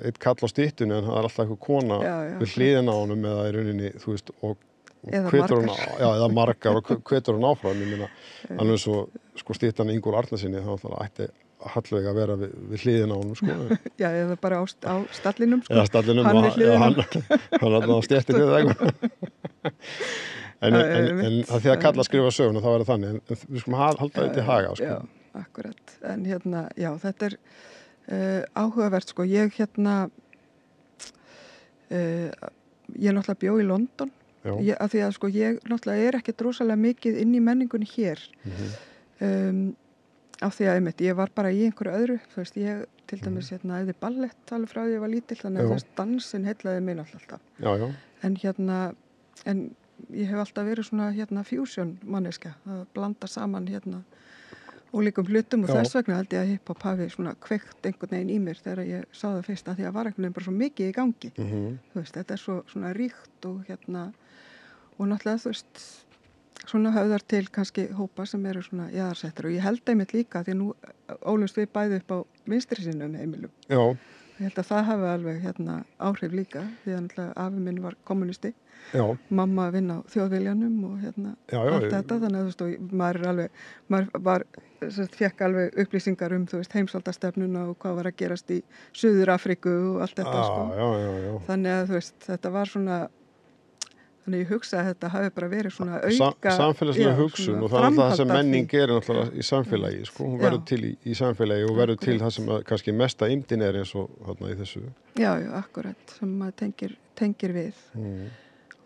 eitt kall á styttunni en það er alltaf eitthvað kona við hliðina á honum eða í rauninni, þú veist, og hvetur hún, eða margar og hvetur hún áfram, ég meina, alveg svo sko styttan Ingólfur Arnarsinni, þá ætti Hallveig að vera við hliðina á honum, sko. Já, eða bara á stallinum, sko. Já, stallinum, hann við hliðina. Hann á stéttinni eða eitthvað. En það því að kalla að skrifa söguna, þá er það þannig, en við skulum halda þetta í haga, sko. Já, akkurat. En já, þetta er áhugavert, sko. Ég náttúrulega bjó í London, af því að, sko, ég náttúrulega er ekkert rosalega mikið inn í menningunni hér. Af því að ég var bara í einhverju öðru, þú veist, ég til dæmis æfði ballett alveg frá því ég var lítill, þannig að dansin heillaði mig alltaf. Já. En ég hef alltaf verið svona fusion manneska, að blanda saman ólíkum hlutum og þess vegna held ég að hiphop hafi svona kveikt einhvern veginn í mér þegar ég sá það fyrst, að því að var einhvern veginn bara svo mikið í gangi. Þú veist, þetta er svona ríkt og og náttúrulega, þú veist, svona höfðar til kannski hópa sem eru svona jaðarsettir og ég held einmitt líka því nú ólumst við bæði upp á vinstri sinnum heimilum. Já. Ég held að það hafi alveg áhrif líka því að náttúrulega afi minn var kommunisti. Já. Mamma að vinna á Þjóðviljanum og allt þetta, þannig að þú veist, maður fekk alveg upplýsingar þú veist, heimsvaldastefnuna og hvað var að gerast í Suður-Afríku og allt þetta, sko. Já. Þannig að þú veist, þetta var svona. Þannig ég hugsa að þetta hafi bara verið svona auka samfélagslega hugsun og það er alltaf það sem menning gerir náttúrulega í samfélagi, sko. Hún verður til í samfélagi og verður til það sem kannski mesta eymdin er eins og þarna í þessu. Já, akkurat, sem maður tengir við.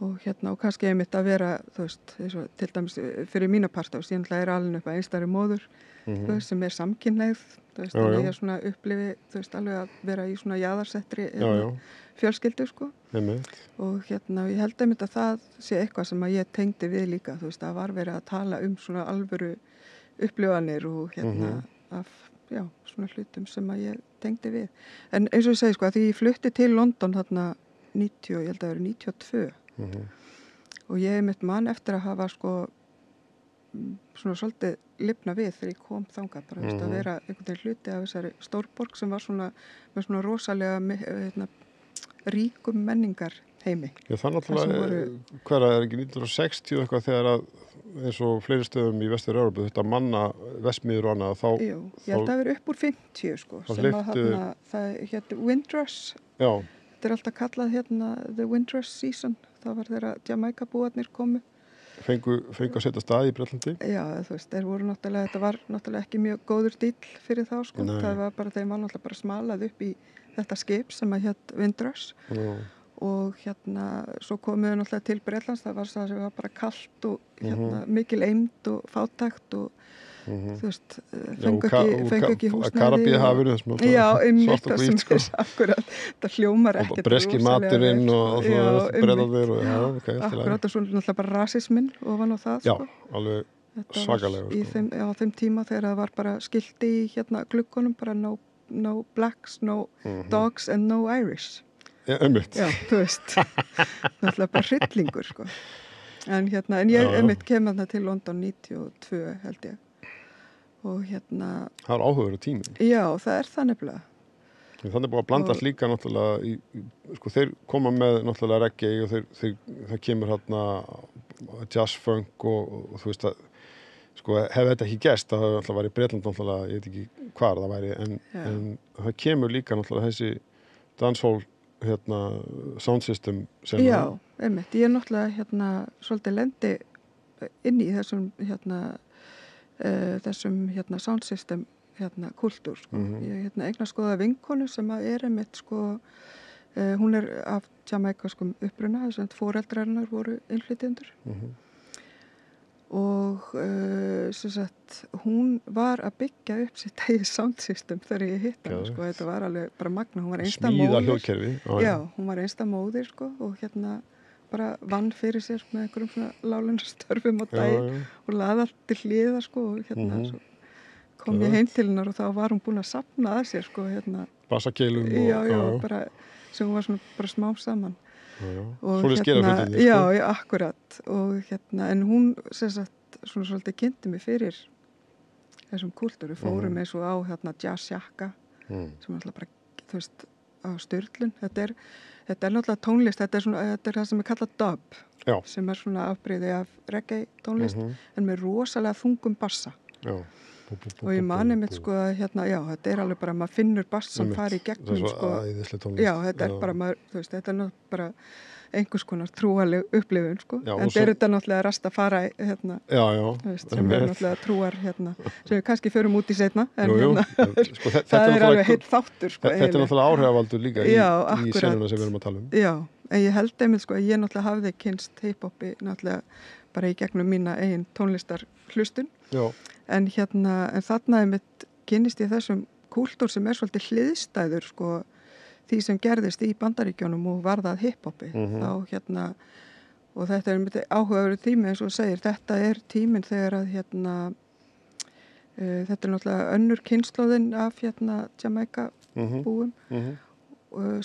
Og og kannski einmitt að vera, þú veist, til dæmis fyrir mína part á, ég er alveg upp að einstæðri móður, þú veist, sem er samkynhneigð, þú veist, þannig ég svona upplifi, þú veist, alveg að vera í svona jaðarsettri fjölskyldu, sko. Og ég held einmitt að það sé eitthvað sem að ég tengdi við líka, þú veist, að var verið að tala svona alvöru upplifanir og af, svona hlutum sem að ég tengdi við. En eins og ég segi, sko, að því ég flutti til London þarna 90, ég held að það eru 92 og ég einmitt mann eftir að hafa, sko, svona svolítið lifna við þegar ég kom þangað, bara, veist, að vera einhvern veginn hluti af þessari stórborg sem var svona með svona rosalega ríkum menningar heimi. Já, það náttúrulega, hver er ekki 1960 eitthvað þegar að eins og fleiri stöðum í Vestur-Evrópu þetta manna vestmiður og annað þá. Jú, ég held að það verið upp úr 50, sko, sem að það Windrush. Já. Þetta er alltaf kallað the Windrush season, það var þegar Jamaica búarnir komu. Fengu að setja stað í Bretlandi? Já, þú veist, þetta var náttúrulega ekki mjög góður díll fyrir þá, sko. Nei. Það var bara, þeim var náttúrulega bara smalað upp í þetta skip sem að Windrush. Já. Og svo komuðu náttúrulega til Bretlands, það var það sem var bara kalt og mikil eymd og fátækt og þú veist, fengu ekki húsnæði. Karabíahafinu, já, einmitt það sem sko. Akkurat, það hljómar ekkert. Og breski maturinn og Bretlandi og akkurat, og svo náttúrulega bara rasisminn ofan á það. Já, alveg svakalega. Á þeim tíma þegar það var bara skilti í gluggunum, bara no blacks, no dogs and no Irish. Já, einmitt. Já, þú veist, náttúrulega bara hryllingur, sko. En ég einmitt kem til London 92, held ég. Og það er áhugaverður tími. Já, það er það nefnilega. Þannig búið að blandast líka náttúrulega sko þeir koma með náttúrulega reggae og það kemur jazz funk og þú veist að sko hefði þetta ekki gerst það hefði alltaf verið Bretland náttúrulega, ég veit ekki hvar það væri en það kemur líka náttúrulega þessi dancehall sound system sem já, einmitt, ég er náttúrulega svolítið lendi inn í þessum sound system kultúr, sko. Ég eignast skoða vinkonu sem er einmitt, sko, hún er af jamaikaskum uppruna, þess að foreldrarinnar voru innflytjendur. Og sem sagt, hún var að byggja upp sitt eigið sound system þegar ég hitt hana, sko. Þetta var alveg bara magna, hún var einsta móðir. Smíða hljóðkerfi. Já, hún var einsta móðir, sko, og bara vann fyrir sér með einhverjum svona láglunarstörfum á daginn og laði allt til hliða, sko, og svo kom ég heim til hennar og þá var hún búin að safna að sér, sko, bassakeilum já, bara sem hún var svona bara smá saman Og Svoleiðis gera hlutirnir, já, sko. já, akkurat og en hún sem sagt svona svolítið kynnti mig fyrir þessum kúltúr, við fórum eins og á jazzjakka sem er alltaf bara, þú veist, á Sturlun. Þetta er náttúrulega tónlist, þetta er það sem er kallað dub, Já. sem er svona afbrigði af reggae tónlist, en með rosalega þungum bassa. Já. Og ég mani mitt sko að já, þetta er alveg bara, maður finnur bassan fari í gegnum, sko. Það er svo æðisleg tónlist. Já, þetta er bara, maður, þú veist, þetta er náttúrulega bara einhvers konar trúarleg upplifun, sko. Já, en þetta náttúrulega Rastafari, Já, þú veist, sem er náttúrulega trúar, sem við kannski förum út í seinna, en Jú, sko, það er alveg heitt þáttur, sko. Þetta er náttúrulega áhrifavaldur líka í senuna sem við erum að tala um. Já, en ég held einmitt, sko, að ég náttúrulega hafði kynst hip-hopi náttúrulega bara í gegnum mína eigin tónlistarhlustun. Já. En þarna einmitt kynnist ég þessum kúltúr sem er svolítið hliðstæður, sko, því sem gerðist í Bandaríkjunum og varðað hip-hopi. Þá og þetta er einmitt áhugaverður tími, eins og segir, þetta er tíminn þegar að þetta er náttúrulega önnur kynslóðin af Jamaica búum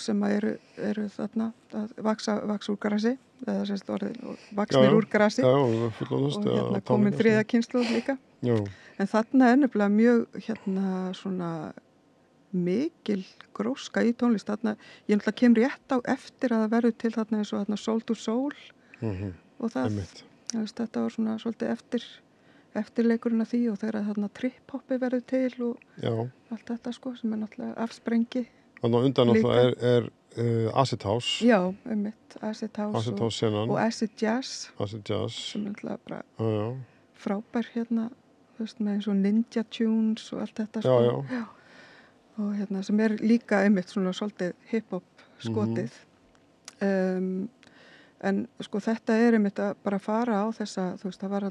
sem eru þarna að vaksa úr grasi, eða sérst orðið vaksnir úr grasi og komin þriðja kynslóð líka. Já. En þarna er nefnilega mjög svona mikil gróska í tónlist. Þarna, ég náttúrulega kem rétt á eftir að það verður til þarna eins og Soul to Soul og þetta var svona svolítið eftirleikurinn af því og þegar þarna trip-hopi verður til og allt þetta, sko, sem er náttúrulega afsprengi. Þannig að undan náttúrulega er Acid House. Já, Acid House og Acid Jazz. Acid Jazz. Sem er náttúrulega bara frábær þú veist, með eins og Ninja Tunes og allt þetta, sko. Já. Og sem er líka einmitt svona svolítið hip-hop skotið. En sko þetta er einmitt að bara fara á þessa, þú veist, það var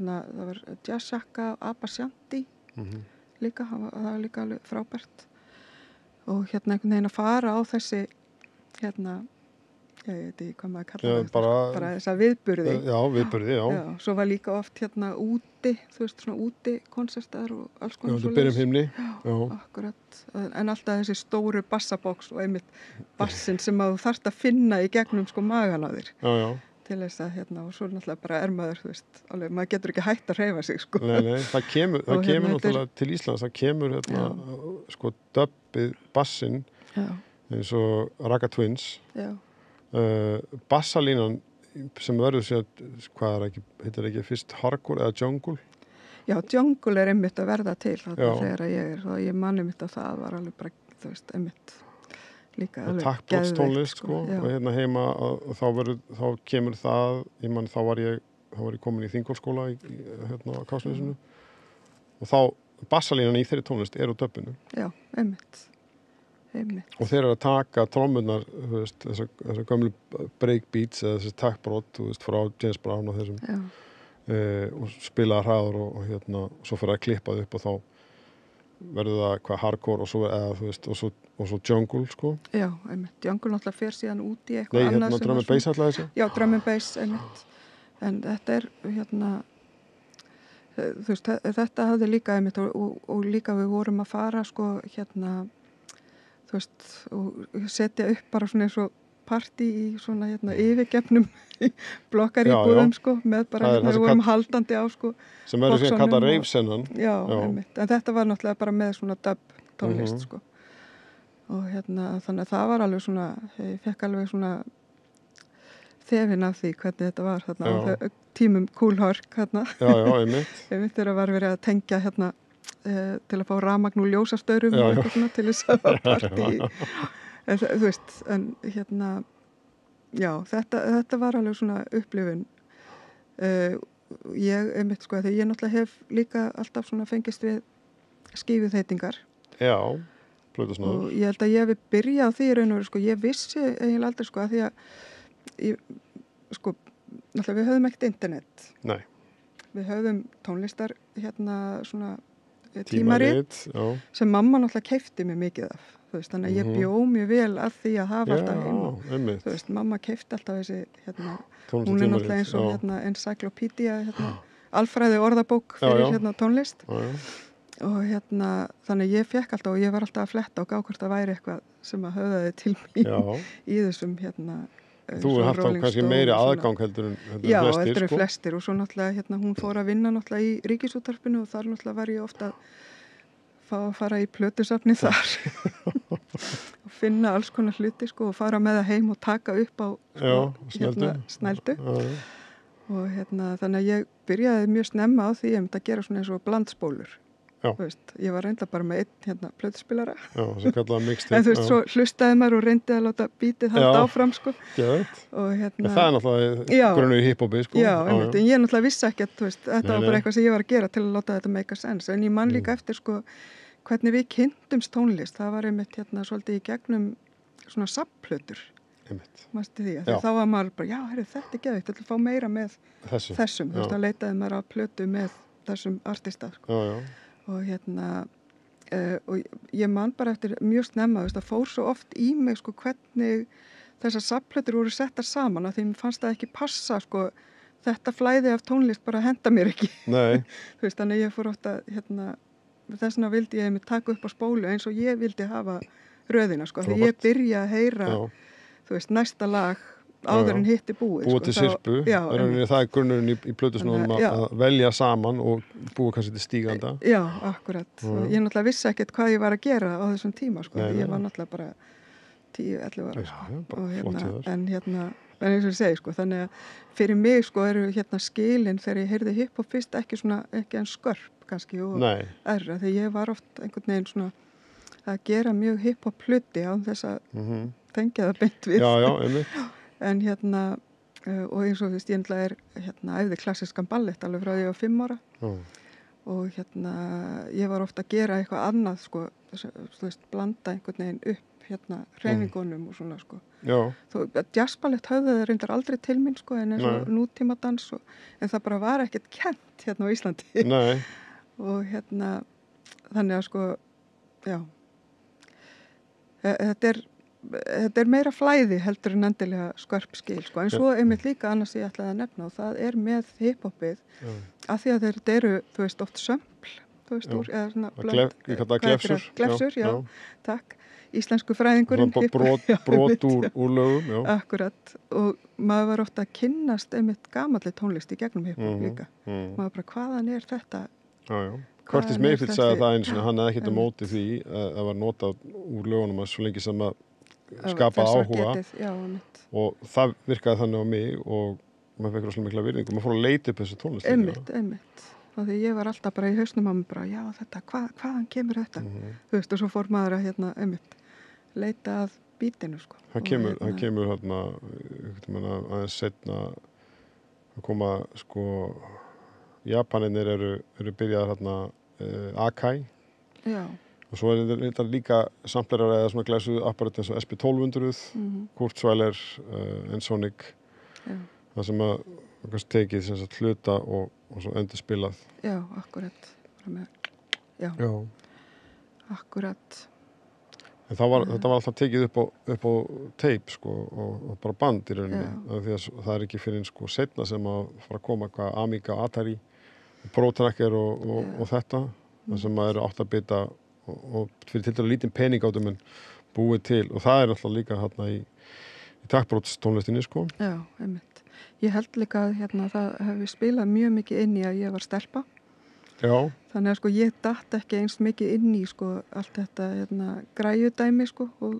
jazzjakka, Abashanti líka, það var líka alveg frábært. Og einhvern veginn að fara á þessi, ég veit ekki hvað maður kallar það, bara þessa viðburði. Já, viðburði, já. Já, svo var líka oft úti, þú veist, svona úti konsertar og alls konar svoleiðis. Já, þetta byrjum himni. Já, akkurat. En alltaf þessi stóru bassabóks og einmitt bassin sem að þú þarft að finna í gegnum, sko, magan á þér. Já. Til þess að, og svo náttúrulega bara er maður, þú veist, alveg, maður getur ekki hægt að hreyfa sig, sko. Nei, það kemur náttúrulega til Íslands, það kemur, sko, dubbið bassin eins og Raga Twins. Já. Bassalínan sem verður sér, heitir ekki fyrst hardcore eða jungle? Já, jungle er einmitt að verða til þegar ég man einmitt að það var alveg bara, þú veist, einmitt líka alveg geðveikt. Taktbox tónlist, sko, og heima og þá kemur það, ég man þá var ég komin í Þingólfsskóla á Kársnesinu og þá bassalínan í þeirri tónlist er á döbbinu. Já, einmitt. Og þeir eru að taka trommunar, þú veist, þessar gömlu breakbeats eða þessi taktbrot, þú veist, frá James Brown og þessum og spila hraður og svo fyrir að klippa það upp og þá verður það hardcore og svo, þú veist, og svo jungle, sko. Já, einmitt. Jungle náttúrulega fer síðan út í eitthvað annað. Nei, drum and bass alltaf þessi? Já, drum and bass, einmitt. En þetta er, þú veist, þetta hafði líka einmitt og líka við vorum að fara, sko, þú veist, og setja upp bara svona eins og partí í svona yfirgefnum blokkaríbúðum, sko, með bara við vorum haldandi á, sko, sem verður síðan kallað rave-sennan. Já, einmitt, en þetta var náttúrulega bara með svona dub tónlist, sko, og þannig að það var alveg svona, ég fekk alveg svona þefinn af því hvernig þetta var þarna á tímum Cool Herc Já, einmitt þegar var verið að tengja til að fá rafmagn úr ljósastaurum og eitthvað svona til þess að var partí þú veist, en já, þetta var alveg svona upplifun ég einmitt, sko, þegar ég náttúrulega hef líka alltaf svona fengist við skífuþeytingar plötusnáður og ég held að ég hef byrjað á því í raun og veru, sko, ég vissi eiginlega aldrei, sko, að því að sko, náttúrulega við höfðum ekkert internet. Nei. Við höfðum tónlistar svona tímarit sem mamma náttúrulega keypti mig mikið af, þú veist, þannig að ég bjó mjög vel að því að hafa alltaf heima. Þú veist, mamma keypti alltaf þessi hún er náttúrulega eins og encyclopedia, alfræði orðabók fyrir tónlist. Og þannig að ég fekk alltaf og ég var alltaf að fletta og gá hvort það væri eitthvað sem að höfðaði til mín í þessum Þú svo haft þá Rolling kannski Stone meiri og svona. aðgang heldur en Já, flestir, heldur en sko. flestir og svo náttúrulega hún fór að vinna náttúrulega í Ríkisútvarpinu og þar náttúrulega var ég ofta að fara í plötusafni þar og finna alls konar hluti sko og fara með það heim og taka upp á sko, snældu. Og þannig að ég byrjaði mjög snemma á því að gera svona eins og blandspólur. Ég var reynda bara með einn plötuspilara. Já, sem kallaði mixtape. En þú veist, svo hlustaði maður og reyndi að láta bítið halda áfram sko. Og það er náttúrulega grunnur í hip-hopi sko. Já, en ég náttúrulega vissi ekki að þetta var bara eitthvað sem ég var að gera til að láta þetta make a sense. En ég man líka eftir sko hvernig við kynntumst tónlist. Það var einmitt svolítið í gegnum svona safnplötur. Manstu því, þá var maður bara, já, þetta er geðvægt, þetta er að fá meira með þessum. Þú veist, þá leitaði maður að plötu með þessum artista sko. Og og ég man bara eftir mjög snemma, það fór svo oft í mig sko hvernig þessar safnplötur voru settar saman að því mér fannst það ekki passa sko, þetta flæði af tónlist bara henda mér ekki. Nei. Þú veist, þannig ég fór oft að þess vegna vildi ég mig taka upp á spólu eins og ég vildi hafa röðina sko, því ég byrja að heyra þú veist, næsta lag áður en hitti búið. Búið til sirpu, það er grunnurinn í plötusnúðum að velja saman og búið kannski til stíganda. Já, akkurat. Ég náttúrulega vissi ekkert hvað ég var að gera á þessum tíma, sko. Ég var náttúrulega bara 10-11 ára, sko. Já, bara flott í þess. En eins og ég segi, sko, þannig að fyrir mig, sko, eru skilin þegar ég heyrði hiphop fyrst ekki en skörp, kannski, og erra, þegar ég var oft einhvern veginn svona að gera mjög hiphop hluti á þess að tengja það beint við. Já, einmitt. En og eins og þú veist, ég æfði klassískan ballett alveg frá því ég var 5 ára og ég var ofta að gera eitthvað annað sko, þú veist, blanda einhvern veginn upp hreyfingunum og svona sko. Já. Jazzballett höfðu það reyndar aldrei til mín sko, en eins og nútímadans en það bara var ekkert kennt á Íslandi. Nei. Og þannig að sko, já, þetta er meira flæði heldur en endilega skörp skil sko. En svo einmitt líka annars ég ætlaði að nefna og það er með hiphopið af því að þetta eru, þú veist, oft sömpl, þú veist, úr eða svona ég kalla það glefsur. Glefsur, já, takk. Íslensku fræðingurinn. Brot úr lögum, já. Akkurat, og maður var ofta að kynnast einmitt gamalli tónlist í gegnum hiphop líka. Maður bara, hvaðan er þetta? Já, já. Curtis Mayfield sagði það eins og hann hefði ekkert á móti því að það var notað úr lögunum að svo lengi sem að skapa áhuga og það virkaði þannig á mig og maður fekk rosalega mikla virðingu og maður fór að leita upp þessu tónlist. Einmitt. Og því ég var alltaf bara í hausnum á mig bara, já þetta, hvaðan kemur þetta? Þú veist, og svo fór maður að einmitt leita að bítinu sko. Það kemur aðeins seinna að koma sko, Japanirnir eru byrjaðar Akai. Já. Og svo þetta líka samplerar eða svona glæsuð apparat eins og SP1200, Kurzweiler, Ensonic, það sem að tekið sem sagt hluta og svo endur spilað. Já, akkurat. Já, akkurat. En þetta var alltaf tekið upp á tape sko og bara band í rauninni. Því að það er ekki fyrir sko seinna sem að fara að koma eitthvað Amiga, Atari, Pro Tracker og þetta, það sem að eru 8-bita og fyrir til dæla lítinn pening átum en búið til og það er alltaf líka í takkbrotstónlistinni sko. Já, einmitt. Ég held líka að það hefði spilað mjög mikið inn í að ég var stelpa. Já. Þannig að sko ég datt ekki eins mikið inn í sko allt þetta græjudæmi sko og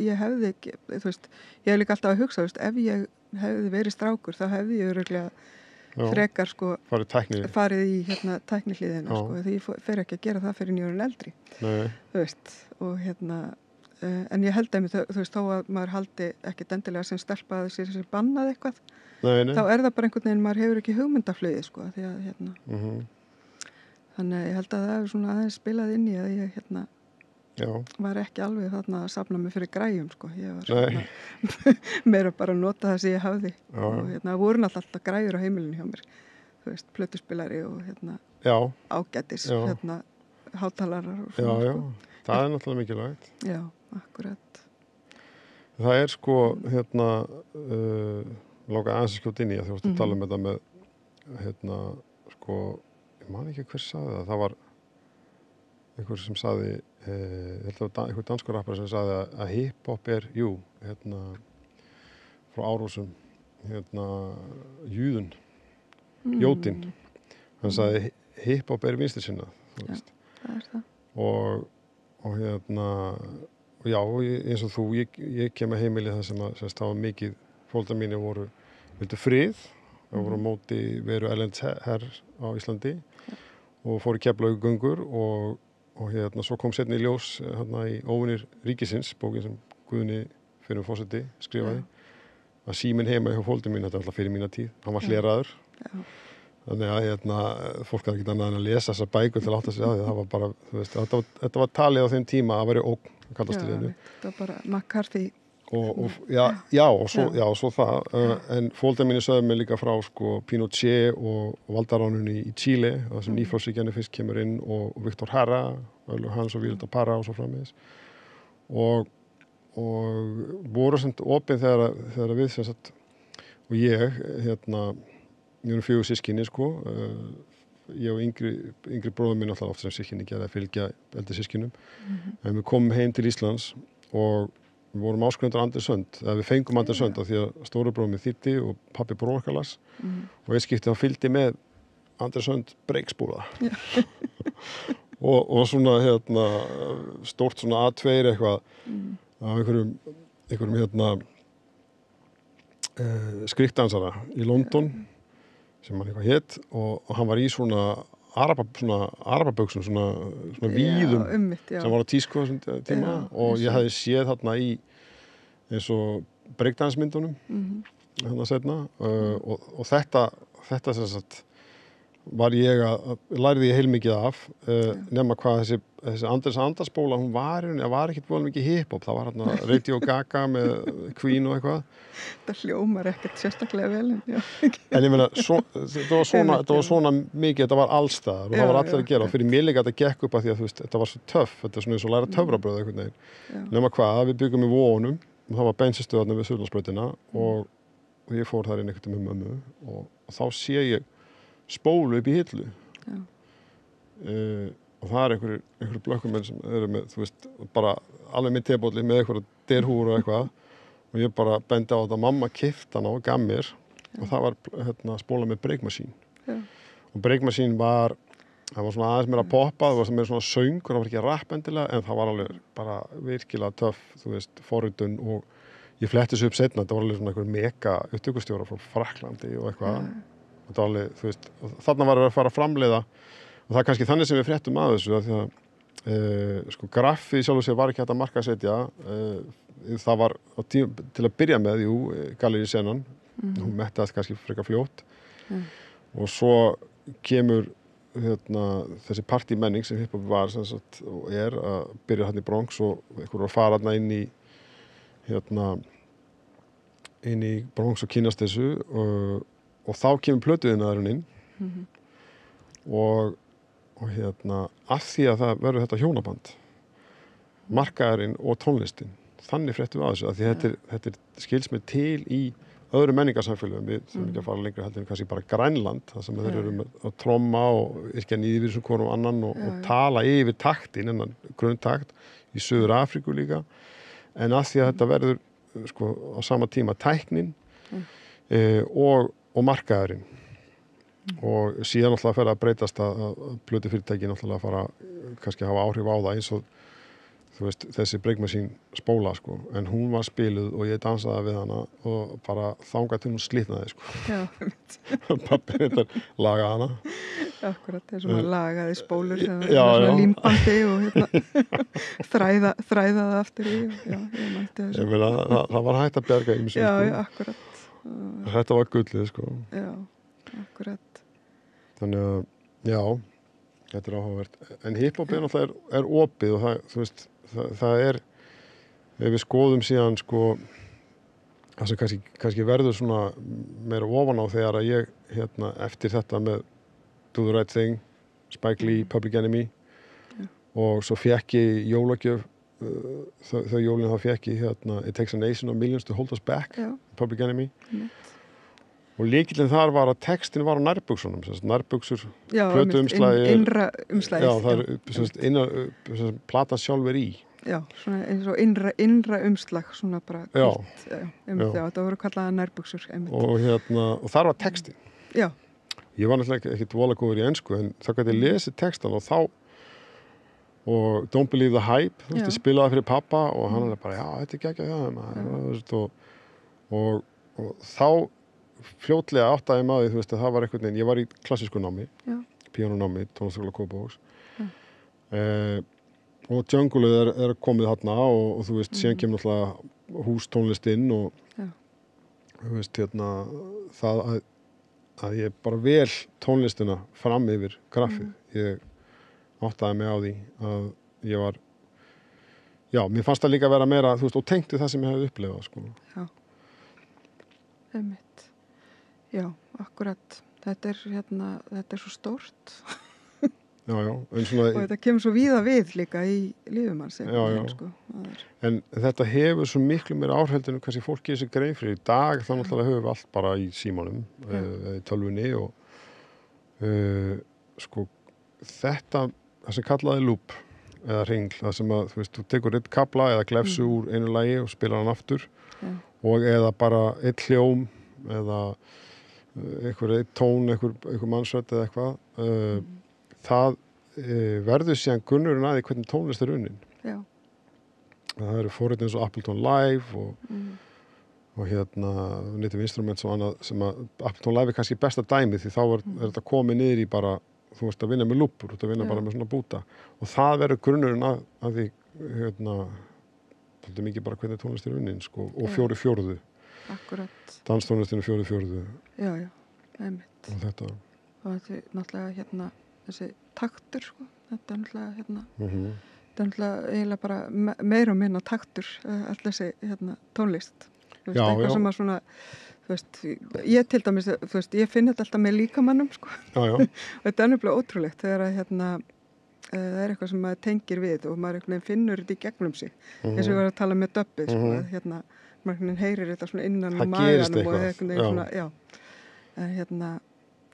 ég hefði ekki, þú veist, ég hef líka alltaf að hugsa, þú veist, ef ég hefði verið strákur þá hefði ég örugglega frekar sko farið í tæknihliðina sko, því ég fer ekki að gera það fyrir nýjörun eldri. Nei. Þú veist, og en ég held að þú veist, þó að maður haldi ekkit endilega sem stelpa að þessi bannað eitthvað, þá er það bara einhvern veginn, maður hefur ekki hugmyndaflöði sko, því að þannig að ég held að það hefur svona aðeins spilað inn í að ég var ekki alveg þarna að safna mig fyrir græjum sko, ég var svona meira bara að nota það sem ég hafði og voru alltaf græjur á heimilinu hjá mér, þú veist, plötuspilari og ágætis hátalarar og svona sko. Það er náttúrulega mikilvægt. Já, akkurat. Það er sko lága aðeins að skjóta inn í að þú varst að tala um þetta með sko, ég man ekki hver sagði það var einhver sem sagði ég held að einhver danskur rappari sem sagði að hiphop er frá Árósum, Júðun, Jótin. Hann sagði hip-hop vinstri sinna, þú veist. Það það. Og já, eins og þú, ég kem að heimili það sem það var mikið, foreldrar mínir vildu frið, það voru á móti veru erlends herr á Íslandi og fóru í Keflavíkurgöngur og svo kom seinna í ljós í Óvinir ríkisins, bókin sem Guðni fyrir forseti skrifaði, að síminn heima hjá foreldrum mín, þetta var alltaf fyrir mína tíð, hann var hleraður. Þannig að fólk hafði ekki annað en að lesa þessar bækur til að átta sig á því. Það var bara, þú veist, þetta var talið á þeim tíma að væri ógn kaldast stríðinu. Það var bara McCarthy. Og svo það. En foreldrar mínir sögðu mig líka frá Pinochet og valdaránunni í Chile, það sem nýfrjálshyggjan fyrst kemur inn og Victor Jara, hans og Víðar Parra og svo framvegis. Og voru samt opin þegar við sem sagt, og ég erum 4 systkini, ég og yngri bróður minn alltaf oft sem systkini gerði að fylgja eldri systkinum. En við komum heim til Íslands og við vorum áskrifendur Anders Sönd, eða við fengum Anders Sönd af því að stóri bróður minn þýddi og pabbi bróðarkalas og ég skipti að fylgdi með Anders Sönd breykspúla. og svona stórt svona A2 eitthvað af einhverjum skriktdansara í London sem hann eitthvað hét og hann var í svona arababöksum, svona víðum sem var á tísku þessum tíma og ég hefði séð þarna í eins og breakdance-myndunum þarna seinna og þetta sem sagt var ég lærði ég heilmikið af nema hvað þessi Andersbóla, hún var ekkert volið mikið hip-hop, það var hérna Radio Gaga með Queen og eitthvað. Það hljómar ekkert sérstaklega vel. En ég meina, þetta var svona mikið, þetta var allstaðar og það var allir að gera og fyrir mér líka þetta gekk upp að því að þú veist, þetta var svo töff, þetta er svona eins og læra töfrabröð einhvern veginn. Nema hvað, við byggum í Vóunum og það var bensinstöðarnir við Suðurlandsbrautina og ég fór þar inn einhvern veginn með mömmu og þá sé ég spólu upp í hillu og það einhverjir blökkumenn sem eru með, þú veist, bara alveg með tebólli með einhverja derhúr og eitthvað og ég bara bendi á þetta, mamma keypti hana og gaf mér og það var spóla með breakmasín og breakmasín það var svona aðeins meira poppað, það var meira svona söng og það var ekki rapp endilega en það var alveg bara virkilega töff, þú veist, forritun og ég fletti þessu upp seinna, þetta var alveg svona einhver mega upptökustjóra frá Frakklandi og eitthvað þetta var alveg, þú veist, þarna var að fara að framleiða og það er kannski þannig sem við fréttum að þessu að því að graffið sjálf og sér var ekki hægt að markaðsetja það var til að byrja með, Gallerí Senan hún mettaðist kannski frekar fljótt og svo kemur þessi partímenning sem hiphop var sem sagt, og að byrja hérna í Bronx og einhverjum að fara hérna inn í Bronx og kynnast þessu og þá kemur plötuiðnaðurinn inn og af því að það verður þetta hjónaband markaðurinn og tónlistin þannig fréttum við að þessu að því þetta skils mér til í öðru menningarsamfélögum við þurfum ekki að fara lengra heldur en kannski bara Grænland þar sem þeir eru með að tromma og yrkja nýðir sem hvorum annan og tala yfir taktin innan grunntakt í Suður Afríku líka en af því að þetta verður á sama tíma tæknin og markaðurinn og síðan náttúrulega fer að breytast að plötufyrirtæki náttúrulega fara kannski að hafa áhrif á það eins og þú veist, þessi breakmasín spóla en hún var spiluð og ég dansaði við hana og bara þangað til hún slitnaði pappi þetta lagaði hana Akkurat, þess að maður lagaði spólur sem svona límbandi og þræða það aftur í ég meina, það var hægt að bjarga ýmsu akkurat þetta var gullið akkurat þannig að, já þetta er áhugavert, en hiphop náttúrulega er opið og það, þú veist það er, ef við skoðum síðan það sem kannski verður svona meira ofan á þegar að ég eftir þetta með Do the Right Thing, Spike Lee, Public Enemy og svo fékk ég jólagjöf þau jólin þá fékk ég It Takes a Nation of Millions to Hold Us Back Public Enemy og lykillinn þar var að textin var á nærbuxunum, nærbuxur, plötuumslagið. Innra umslagið. Já, það er platan sjálf í. Já, svona eins og innra umslag, svona bara Já. hvítt. Já, þetta voru kallaða nærbuxur, einmitt. Og þar var texti. Já, Ég var náttúrulega ekkert voðalega góður í ensku, en þá gæti ég lesið textan og Don't Believe the Hype, þú veist, Já. ég spilaði fyrir pappa og hann er bara, já, þetta er geggjað hjá þeim, þú veist, og þá fljótlega áttaði ég maður, þú veist, að það var einhvern veginn, ég var í klassísku námi, já, píanónámi, tónlistarskóla Kópavogs, og Jungle er komið þarna og þú veist, síðan kemur náttúrulega hústónlistinn og já, þú veist, hérna, það að ég bara vel tónlistina fram yfir graffið. Ég áttaði mig á því að ég var, já, mér fannst það líka vera meira, þú veist, og tengdi það sem ég hefði upplifað, sko. já. Einmitt. Já, akkurat. Þetta er svo stórt. Já, en Og svona, þetta kemur svo víða við líka í lífum hans. Já. Sko. Það er, en þetta hefur svo miklu meira áhrifin kannski fólk gerir sig grein fyrir í dag, þá náttúrulega höfum við allt bara í símanum, eða í tölvunni og sko, það sem kallaði loop eða hringl, það sem að, þú veist, þú tekur einn kafla eða glefsu úr einu lagi og spilar hann aftur og eða bara einn hljóm eða einn tón, einhver mannsrödd eða eitthvað, það verður síðan grunnurinn að því hvernig tónlist er unnin. já, Það eru forrit eins og Ableton Live og hérna Native Instruments og annað sem að Ableton Live er kannski besta dæmi því þá er þetta komið niður í bara, þú veist að vinna með lúpur, þú veist að vinna bara með svona búta og það verður grunnurinn að því hérna, þetta er mikið bara hvernig tónlist er unnin sko, og 4/4, akkurat. danstónlistinu 4/4 Já, einmitt. og þetta. Og þetta er náttúrulega þessi taktur, sko. Þetta er náttúrulega þetta er náttúrulega eiginlega bara meira og minna taktur, alltaf þessi tónlist. Þú veist, eitthvað sem að svona, þú veist, ég til dæmis, þú veist, ég finn þetta alltaf með líkamannum, sko. Já. Og þetta er nefnilega ótrúlegt þegar að það er eitthvað sem maður tengir við og maður finnur þetta í gegnum sig. Eins og ég var að tala með döbbið, sko, að maður heyrir þetta svona innan á maganum og eitthvað svona, já. En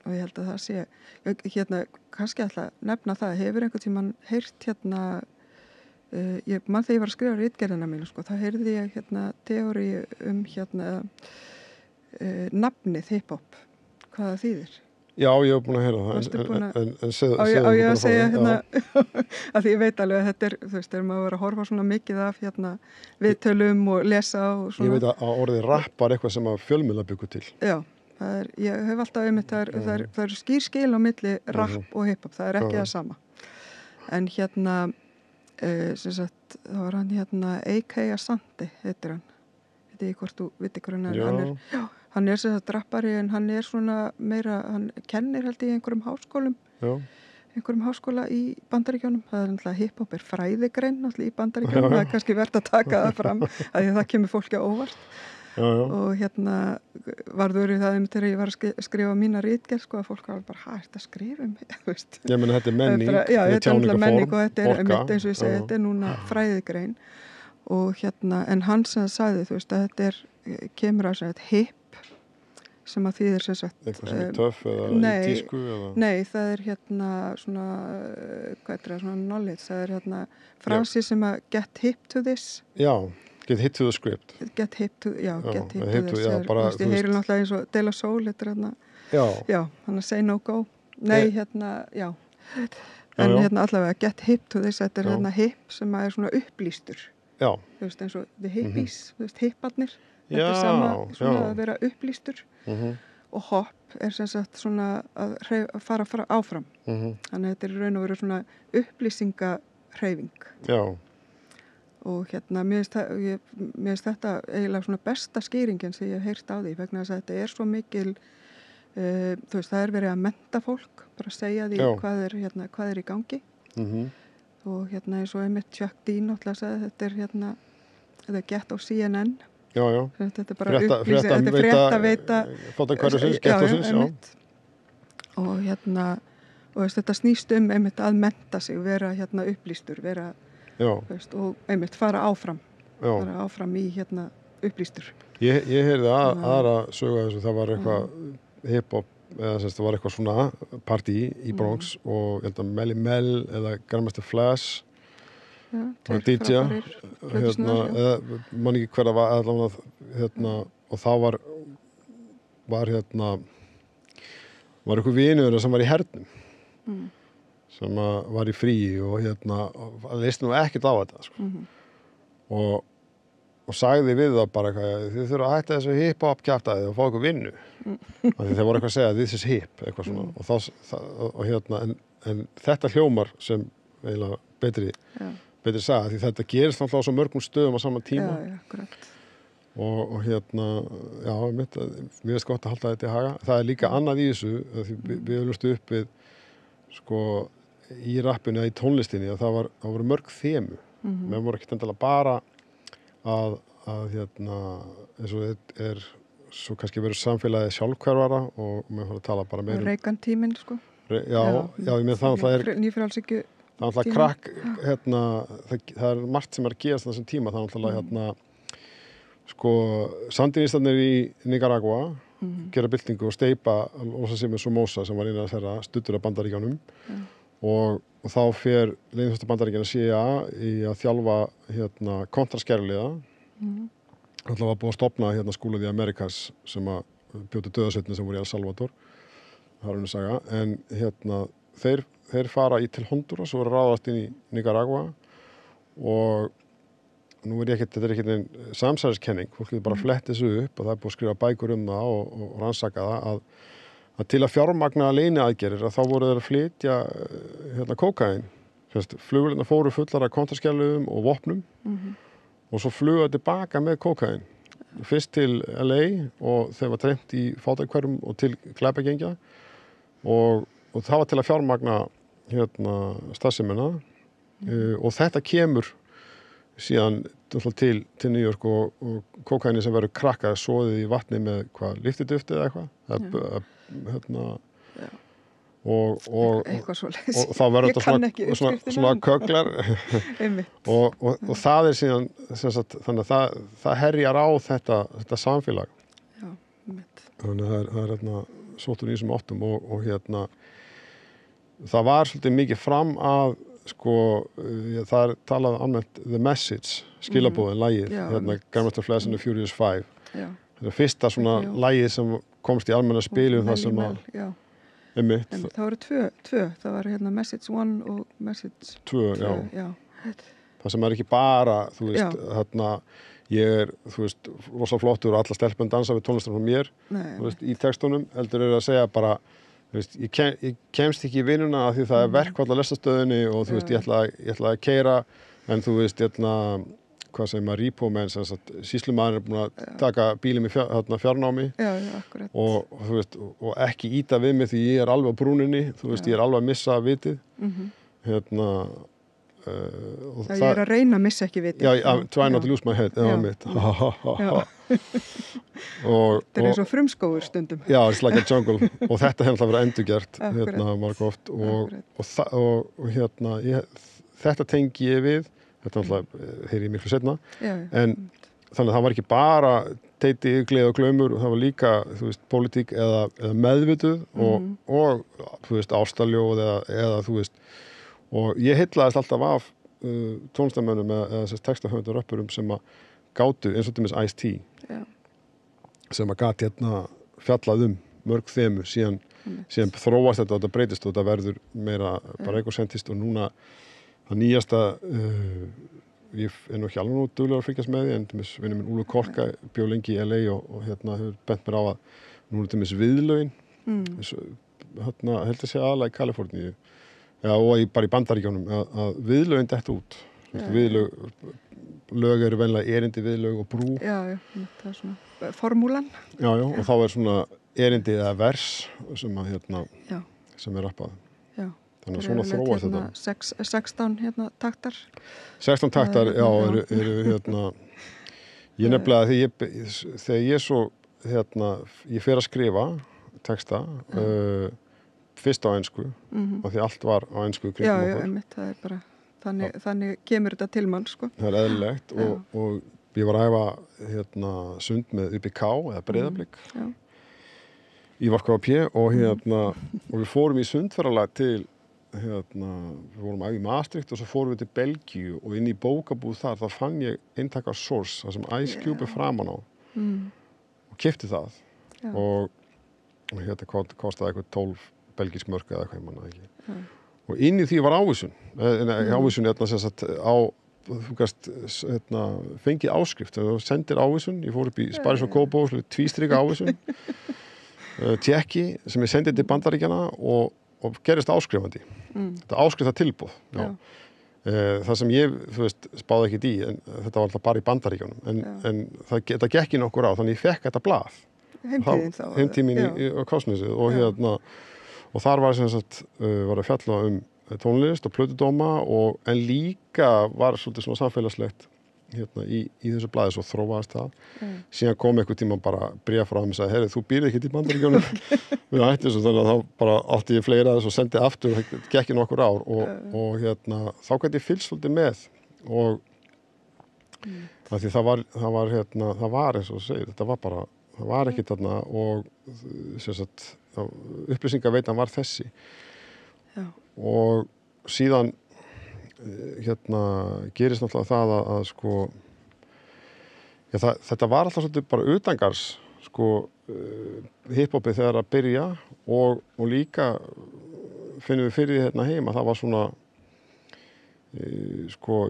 og ég held að það sé, kannski alltaf nefna það, hefur einhvern tímann heyrt ég mann þegar ég var að skrifa ritgerðina mínu, sko, þá heyrði ég teóri nafnið hip-hop, hvað það þýðir. Já, ég hef búin að heyra það, en segðu á ég að segja að því ég veit alveg að þetta er, þú veist, þegar maður var að horfa svona mikið af viðtölum og lesa og svona. Ég veit að orðið rapp var eitthvað sem að fjölmiðlar byggu til. Já, ég hef alltaf einmitt, það er skýr skil á milli rapp og hip-hop, það er ekki það sama. En sem sagt, það var hann A.K. Asante, heitir hann. Þetta er hvort þú viti hver hann er. Hann er sem sagt rappari en hann er svona meira, hann kennir held í einhverjum háskólum. Já. Einhverjum háskóla í Bandaríkjónum. Það er náttúrulega hip-hop er fræðigrein náttúrulega í Bandaríkjónum. Það er kannski verðt að taka það fram að því það kemur fólki á óvart. Já. Og varður í það þegar ég var að skrifa mína ritgerð, sko, að fólk var bara, þetta skrifa þú veist. Ég meni, þetta er menning, þetta er tjáningaform, menning og þetta er mitt eins og ég segi, þetta er núna fræðigrein og en hann sem sagði, þú veist, að þetta kemur að segja hip sem að þýðir sem sagt eitthvað sem er töff eða í tísku eða? Nei, það er svona hvað er það, svona knowledge, það er frasi sem að get hip to this. Já, get hit to the script. Get hip to this. Ég heyri náttúrulega eins og De La Soul, þetta er já, hann að say no go. Nei, já. En allavega get hip to this, þetta er hip sem að er svona upplýstur. Já. Þú veist, eins og the hippies, þú veist, hipparnir. Þetta er sama svona að vera upplýstur og hopp er sem sagt svona að fara áfram. Þannig að þetta er raun og veru svona upplýsingahreyfing. Já. Og mér finnst þetta eiginlega svona besta skýringin sem ég hef heyrt á því vegna þess að þetta er svo mikil, þú veist, það er verið að mennta fólk, bara segja því hvað er í gangi. Og eins og einmitt Chuck D náttúrulega sagði þetta er get á CNN. Já. Þetta er bara upplýsing, þetta er fréttaveita. Fóta hverjusins, gettósins, já. Og þetta snýst einmitt að mennta sig, vera upplýstur, vera, veist, og einmitt fara áfram í upplýstur. Ég heyrði aðra sögu þessu, það var eitthvað hip-hop, eða það var eitthvað svona partí í Bronx og ég held að Melly Mel eða Grandmaster Flash tveir DJ, frábærir plötusnúðar, já. Man ekki hver að var allavega, og þá var einhver vinur sem var í hernum sem var í fríi og leist nú ekkert á þetta sko. og sagði við það bara eitthvað, þið þurfa að hætta þessu hip-hop kjaftaði og fá eitthvað vinnu af því þeir voru eitthvað að segja this is hip eitthvað svona en þetta hljómar sem eiginlega betri saga því þetta gerist náttúrulega á svo mörgum stöðum á sama tíma akkurat. og mér finnst gott að halda þetta í haga það líka annað í þessu því við höfumst upp við sko í rappinu eða í tónlistinni að það voru mörg þemu menn voru ekkert endilega bara að eins og þetta svo kannski verið samfélagið sjálfhverfara og mér fór að tala bara meira Reagan tíminn sko ég með það nýfrjálshyggju það er krakk það er margt sem að gerast þessum tíma það er sko sandinistarnir í Nicaragua gera byltingu og steypa losa sig með Somoza sem var innan þeirra stuttur af Bandaríkjánum og þá fer leyniþjónusta Bandaríkjanna CIA í að þjálfa kontraskæruliða alltaf var búið að stofna School of the Americas sem að bjóti döðasveitni sem voru í El Salvador það er einu saga en þeir fara til Honduras og voru ráðast inn í Nicaragua og nú þetta er ekki einn samsæriskenning, fólk getur bara flett þessu upp og það er búið að skrifa bækur það og rannsaka það að til að fjármagna leyniaðgerðir að þá voru þeir að flytja kókaín. Flugvélirnar fóru fullar af kontraskjæluðum og vopnum og svo flugu það tilbaka með kókaín. Fyrst til LA og þeir var dreimt í fátækahverfum og til glæpagengja og það var til að fjármagna starfsemina og þetta kemur síðan til New York og kókaini sem verður krakkað soðið í vatni með lyftiduft eða eitthvað eitthvað svoleiðis og þá verður þetta svona kögglar og það er síðan þannig að það herjar á þetta samfélag þannig að það er sótt úr í þessum áttum og það var svolítið mikið fram að sko, það er talað almennt The Message, skilabóðin, lagið, Grandmaster Flash and the Furious Five. Þetta er fyrsta svona lagið sem komst í almenna spilum það sem að einmitt. Það voru tvö, það var Message 1 og Message 2, já. Það sem er ekki bara, þú veist, ég þú veist, rosa flottur og alla stelpun dansa við tónlistar frá mér, þú veist, í textunum, heldur að segja bara ég kemst ekki í vinnuna af því það er verkfall á lestastöðinni og þú veist, ég ætla að keyra en þú veist, hvað segir maður, repo-menn sýslumaður er búin að taka bílinn í fjarnámi og þú veist, og ekki íta við mig því ég er alveg á brúninni, þú veist, ég er alveg að missa vitið ég er að reyna að missa ekki vitið try not to lose my head mitt þetta er eins og frumskógur stundum it's like a jungle og þetta hefði verið endurgert margoft og þetta tengi ég við þetta heyri ég miklu seinna en þannig að það var ekki bara teiti, gleði og glaumur það var líka, þú veist, pólitík eða meðvituð og þú veist, ástaljóð eða þú veist og ég heillaðist alltaf af tónlistarmönnum eða textahöfundur og rappurum sem að gátu eins og til dæmis Ice-T sem að gat fjallað mörg þemu síðan þróast þetta og þetta breytist og þetta verður meira bara egocentist og núna það nýjasta ég er nú ekki alveg nú duglegur að fylgjast með því en til dæmis vinnur minn Úlfur Kolka bjó lengi í LA og hefur bent mér á að nú til dæmis viðlögin held að segja aðalega í Kaliforníu og bara í Bandaríkjunum að viðlögin detta út lög eru venlega erindi viðlög og brú það er svona formúlan og þá er svona erindi eða vers sem að sem er rappað þannig að svona þróast þetta 16 taktar 16 taktar, eru ég nefnilega þegar ég svo ég fer að skrifa texta fyrst á ensku og því allt var á ensku kringum okkur það er bara þannig kemur þetta til mann sko. Það er eðlilegt og ég var að æfa sund með UPK eða Breiðablik í Varkvp og við fórum í sundferðalag til við vorum í Maastricht og svo fórum við til Belgíu og inn í bókabúð þar, þá fann ég eintak af Source, það sem Ice Cube er framan á og keypti það og kostaði eitthvað 12 belgísk mörk eða eitthvað, ég manna ekki. Og inn í því var ávísun, ávísun sem sagt á, þú gast fengið áskrift, þegar þú sendir ávísun, ég fór upp í Sparis og Kópó, tvístrika ávísun, tékki sem ég sendið til Bandaríkjana og gerist áskrifandi. Þetta áskrifta tilboð, það sem ég, spáði ekkert í, en þetta var alltaf bara í Bandaríkjunum, en þetta gekk í nokkur á, þannig ég fekk þetta blað. Heimtíðin á Kársnesi og þar var sem sagt var að fjalla tónlist og plötudóma en líka var svolítið svona samfélagslegt í þessu blaði, svo þróaðist það. Síðan kom einhver tíma bara bréf frá þeim og sagði, þú býrð ekkert í Bandaríkjunum við hættum þessu, þannig að þá bara átti ég fleira þess og sendi aftur, það gekk í nokkur ár og þá gæti ég fylgst svolítið með og því það var eins og þú segir, það var ekki þarna og sem sagt upplýsingaveitan var þessi og síðan gerist náttúrulega það að sko þetta var alltaf svolítið bara utangars hiphopið þegar að byrja og líka finnum við fyrir því heima, það var svona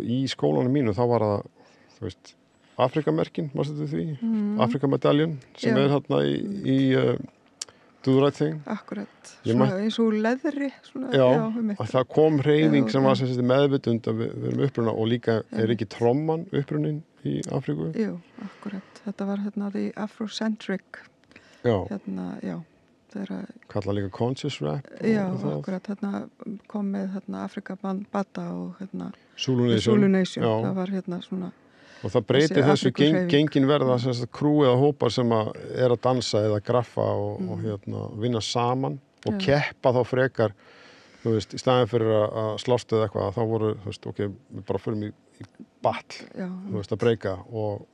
í skólanum mínu þá var það, þú veist, Afrikamerkin, mástu því? Afrikamedaljon sem er hérna í Do the Right Thing. Akkurat, svona eins og leðri. Já, það kom hreyfing sem var meðvitund að við erum uppruna og líka ekki tromman upprunin í Afríku? Jú, akkurat. Þetta var the Afrocentric. Kalla líka conscious rap. Já, akkurat. Kom með Afrika Bata og Zulu Nation. Það var svona og það breytir þessu gengin verða krú eða hópar sem að dansa eða graffa og vinna saman og keppa þá frekar, þú veist, í staðin fyrir að slást eða eitthvað, þá voru, þú veist, ok, við bara förum í battle, þú veist, að breyka og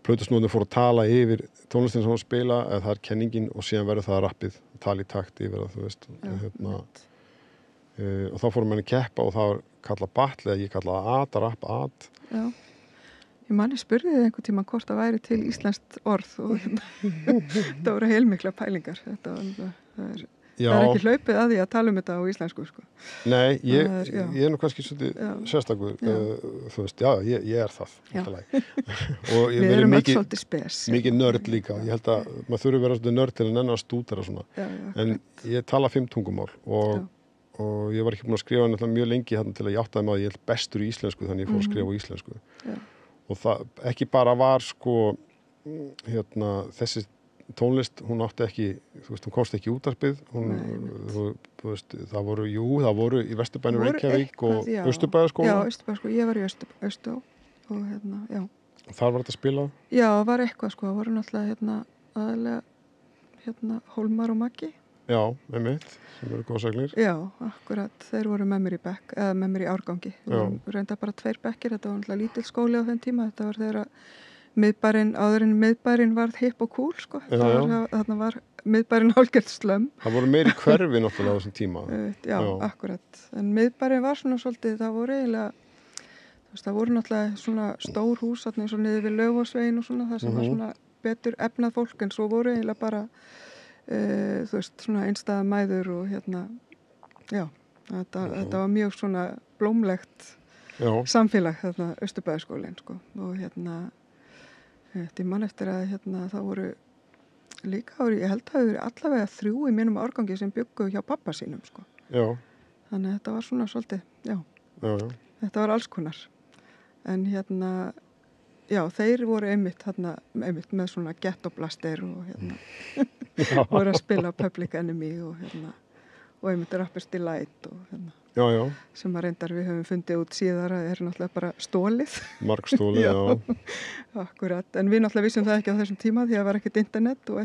plötusnúðin fór að tala yfir tónlistin sem hún spila, eða það kenningin og síðan verður það rappið, tala í takt yfir það, þú veist, og þá fórum henni keppa og það var kallað battle eða ég kallaði að rappa að. Já, ég manni spurði þið einhvern tíma hvort það væri til íslenskt orð og það voru heilmikla pælingar. Það er ekki hlaupið að því að tala þetta á íslensku, sko. Nei, ég nú kannski svolítið sérstakur, þú veist, ég það. Og ég við erum öll svolítið spes. Mikið nörd líka, ég held að maður þurfi að vera svolítið nörd til að nenna að stúdera svona. En ég tala 5 tungumál og ég var ekki búin að skrifa náttúrulega mjög lengi til að ég áttaði mig að ég er bestur í íslensku þannig ég fór að skrifa á íslensku og það ekki bara var þessi tónlist, hún átti ekki, þú veist, hún komst ekki í útvarpið, þú veist, það voru í Vesturbænum Reykjavík og Austurbæðarskóla. Já, Austurbæðarskóla, ég var í Austó og Þar var þetta spilað? Já, var eitthvað, það voru náttúrulega aðalega Hólmar og Maggi. Já, einmitt, sem eru góðsagnir. Já, akkurat, þeir voru með mér í bekk, eða með mér í árgangi. Við reynda bara 2 bekkir, þetta var náttúrulega lítill skóli á þeim tíma, þetta var þegar áður en miðbærinn varð hipp og cool, sko. Þarna var miðbærinn hálfgert slömm. Það voru meiri hverfi náttúrulega á þessum tíma. Já, akkurat, en miðbærinn var svona svolítið, það voru eiginlega, það voru náttúrulega svona stór hús, eins og niður við Laufásveginn og svona, það sem var svona betur efnað fólk, en svo voru eiginlega bara þú veist, svona einstæða mæður og þetta var mjög svona blómlegt samfélag, Austurbæðarskólinn, sko, og ég man eftir að það voru líka, ég held að það voru allavega 3 í mínum árgangi sem bjuggu hjá pappa sínum, sko. Já. Þannig að þetta var svona svolítið, þetta var alls konar, en já, þeir voru einmitt með svona gettoblaster og voru að spila Public Enemy og einmitt Rappers Delight og sem að reyndar við höfum fundið út síðar að náttúrulega bara stólið. Margstólið, já. Akkurat, en við náttúrulega vissum það ekki á þessum tíma því að það var ekkert internet og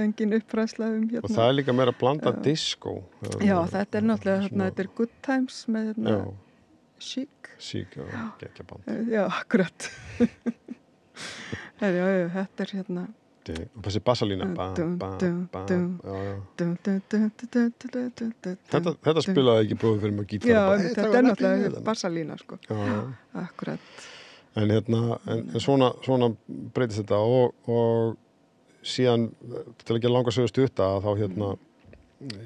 engin uppfræðsla Og það er líka meira blandað disco. Já, þetta er náttúrulega, þetta er Good Times með Chic, geggjaband. Já, akkurat. Þetta er Og þessi bassalína. Þetta spilaði ekki bróðið fyrir maður gítar. Já, þetta er náttúrulega bassalína, sko. Já. Akkurat. En en svona breytist þetta og síðan til að gera langa sögu stutta þá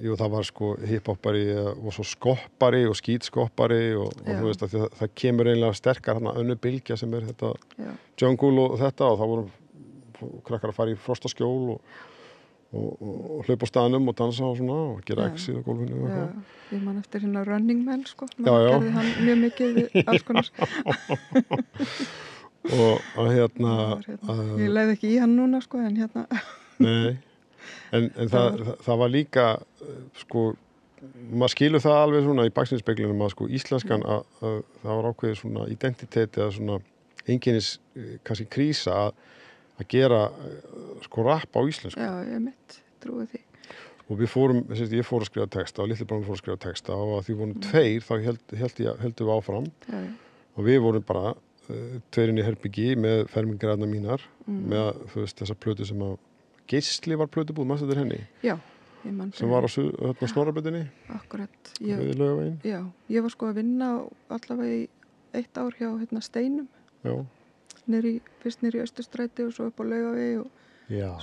jú, það var sko hip-hoppari og svo skoppari og skítskoppari og þú veist að það kemur eiginlega sterkar önnur bylgja sem þetta jungle og þetta og þá voru krakkar að fara í frostaskjól og hlaupa á staðnum og dansa og svona og gera exið á gólfinu og eitthvað. Ég man eftir hérna Running Man, sko. Gerði hann mjög mikið við alls konar. og ég leiði ekki í hann núna, sko, en hérna. Nei. En það var líka, sko, maður skilur það alveg svona í baksýnisspeglinum að sko íslenskan að það var ákveðið svona identitet eða svona einkennis kannski krísa að gera sko rapp á íslensku. Já, ég trúi því. Og ég fór að skrifa texta og litli bróðir fór að skrifa texta og að því vorum tveir þá heldum við áfram og við vorum bara tveirinn í herbyggi með fermingarna mínar með þú veist þessa plötu sem að Geisli var plötubúð, mannstu þetta henni? Já, ég mann sem var á Snorrabrautinni? Akkurat. Við Laugaveginn? Já, ég var sko að vinna allavega í 1 ár hjá Steinum. Já. Fyrst niður í Austurstræti og svo upp á Laugavegi og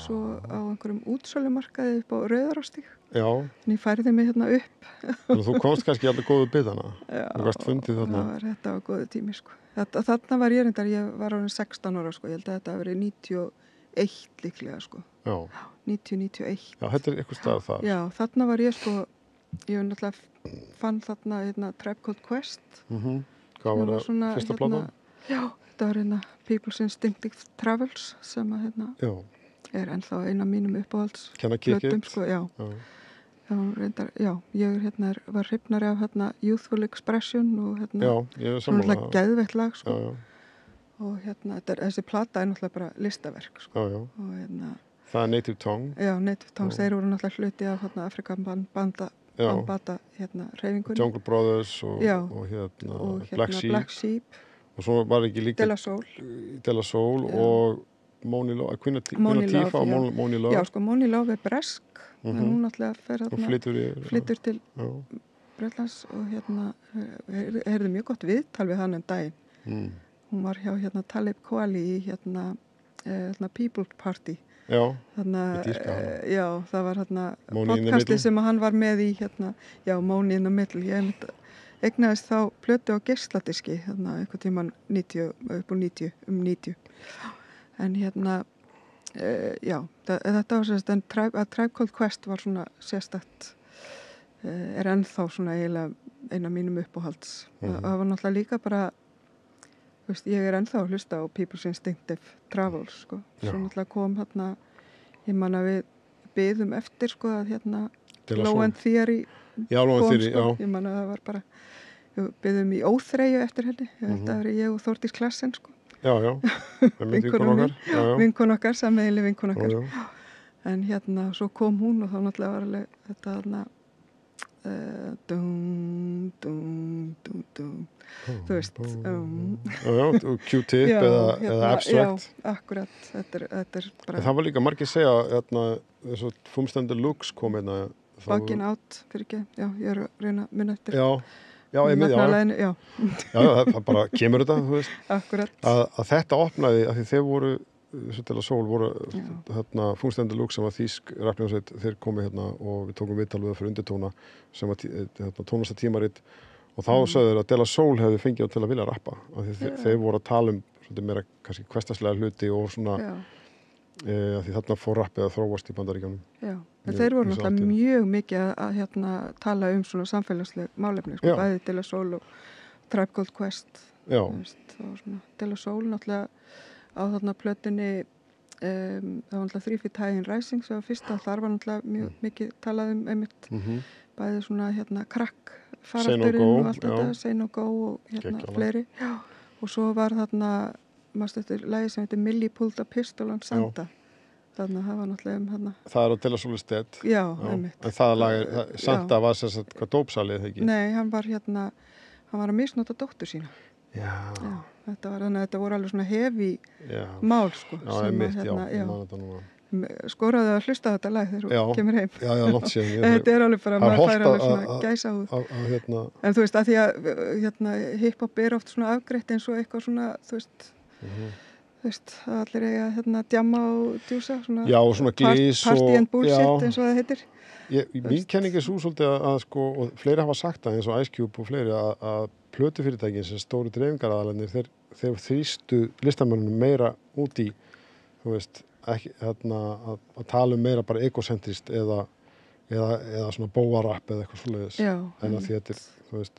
svo á einhverjum útsölumarkaði upp á Rauðarárstíg. Já. En ég færði mig hérna upp. Þannig þú komst kannski allir góðu bitana. Já. Þú varst fundið þarna. Þetta var góðu tími, sko. Þarna var ég var orðin 16 ára, sko. Ég held að þetta hafi verið 91 líklega, sko. Já. 90-91. Já, þetta eitthvað stað þar. Já, þarna var ég, sko, ég náttúrulega fann þarna Tribe Called Quest. Hvað var það? Fyrsta platan? Já, þetta var People's Instinctive Travels sem að er ennþá eina mínum uppáhalds plötum, sko, já. Ég var hrifnari af Youthful Expression og ég er sammála. Geðveikt lag, sko. Já. Og þessi plata er náttúrulega bara listaverk, sko. Já. Og það er Native Tongue. Já, Native Tongue. Þeir voru náttúrulega hluti af Afrikan Bambata hreyfingunni. Jungle Brothers og Black Sheep. Og svo var ekki líka De La Soul og Moni Love, Queen Latifah og Moni Love. Já, sko, Moni Love er bresk, en hún náttúrulega fer flytur til Bretlands og heyrði mjög gott viðtal við hann daginn. Hún var hjá Talib Kweli í People Party. Já, það var podcasti sem hann var með í Money in the Middle. Ég eignaðist þá plötu á geisladiski einhvern tímann 90, upp úr 90. En þetta var sérst en Tribe Called Quest var svona sérstakt er ennþá svona eiginlega eina mínum uppáhalds. Það var náttúrulega líka bara ég er ennþá að hlusta á People's Instinctive Travels, sko. Svo náttúrulega kom ég man að við biðum eftir, sko, að Low End Theory kom, sko. Ég man að það var bara við biðum í óþreyju eftir henni. Þetta var ég og Þórdís Klassen, sko. Já. Vinkon okkar, sameiginleg vinkon okkar. En svo kom hún og þá náttúrulega var alveg þetta þú veist Q-tip eða Abstract. Já, akkurat, þetta er bara en það var líka margir segja þess að Fumstendur Lux kom Bugging Out, fyrir ekki, ég er að reyna að minna eftir það bara kemur þetta, þú veist. Akkurat. Að þetta opnaði, að því þeir voru svo til að sól voru Fumstendur Lux sem var þýsk rappljónsveit, þeir komu og við tókum viðtal við fyrir undirtóna sem var tónlistatímarit og þá sögðu þeir að De La Soul hefði fengið til að vilja rappa af því þeir voru að tala svolítið meira kannski hversdagslega hluti og svona af því þarna fór rappið að þróast í Bandaríkjunum. Já, en þeir voru náttúrulega mjög mikið að tala svona samfélagsleg málefni, sko, bæði De La Soul og Tribe Called Quest. Já. De La Soul náttúrulega á plötunni það var náttúrulega 3 Feet High in Rising sem var fyrsta, þar var náttúrulega mjög mikið talað einmitt bæði svona krakk faraldurinn og allt þetta, Say No Go og fleiri. Já. Og svo var mástu eftir lagi sem heitir Millie Pulled a Pistol on Santa. Þannig að það var náttúrulega það er á De La Soul is Dead. Já, einmitt. En það lag, Santa var sem sagt hvað dópsalið, ekki? Nei, hann var að misnota dóttur sína. Já. Þetta voru alveg svona hefi mál, sko. Já, einmitt, ég man þetta núna. skoraðu að hlusta á þetta lag þegar þú kemur heim. Já, langt síðan. Þetta er alveg bara, maður fær alveg svona að gæsahúð. En þú veist, að því að hiphop er oft svona afgreitt eins og eitthvað svona, þú veist, að allir eiga djamma og djúsa, svona, já, og svona glís party and bullshit eins og það heitir. Mín kenning er svo svolítið að sko, og fleiri hafa sagt það eins og Ice Cube og fleiri að plötufyrirtækin sem stóru dreifingaraðalarnir, þeir þrýstu listamönnum meira út í, þú veist, ekki, að tala meira bara egocentrist eða svona bóarapp eða eitthvað svoleiðis. En að því þetta er, þú veist,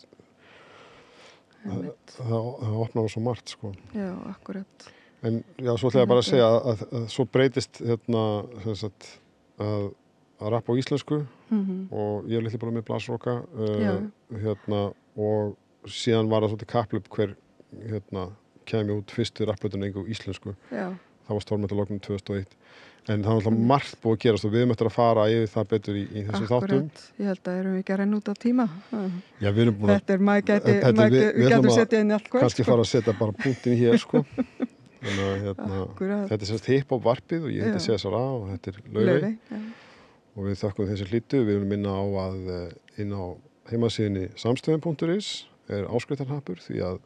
það opnar svo margt, sko. Já, akkurat. En já, svo ætla ég bara að segja að svo breytist sem sagt, að rappa á íslensku og ég er litli bara með blasroka og síðan var það svolítið kapphlaup hver kemi út fyrstu rapplötun á íslensku. Já. Það var Stórmetalógnum 2001. En það var alltaf margt búið að gerast og við möttum að fara yfir það betur í þessum þáttum. Ég held að erum við ekki að renna út á tíma. Já, við erum búin að... Við getum setja inn allt kvöld. Kannski fara að setja bara punktin hér, sko. Þannig að þetta er sérst hiphop varpið og ég heiti César A og þetta er Laufey. Og við þökkum þessi hlýtu. Við viljum minna á að inn á heimasíðunni samstöðin.is er áskriftarhnappur því að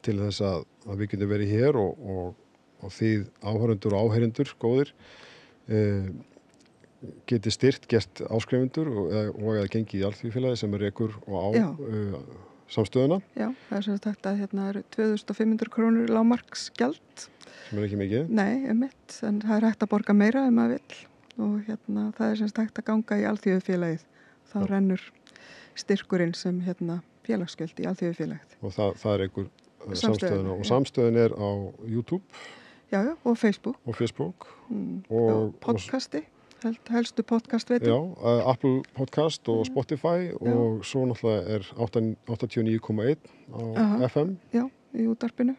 til þess að við getum verið hér og þið áhorfendur og áheyrendur góðir geti gert áskrifundur og að gengi í Alþýðufélagi sem er rekur og á samstöðuna. Já, það er sem sagt að hérna eru 2500 krónur lágmarksgjald. Sem er ekki mikið. Nei, einmitt, en það er hægt að borga meira ef maður vill og hérna það er sem sagt hægt að ganga í Alþýðufélagið. Þá rennur styrkurinn sem félagsgjöld í Alþýðufélagið. Og það er einhver samstöðuna og samstöðun er á YouTube. Já, og Facebook. Og Facebook. Og podcasti, helstu podcast veitum. Já, Apple Podcast og Spotify og svo náttúrulega er 89,1 á FM. Já, í útvarpinu.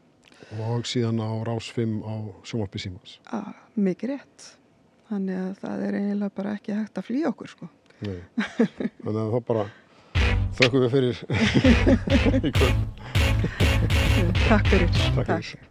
Og síðan á Rás 5 á sjónvarpi Símans. Mikið rétt. Þannig að það er eiginlega bara ekki hægt að flýja okkur, sko. Nei, þannig að það bara þökkum við fyrir í kvöld. Takk fyrir. Takk fyrir.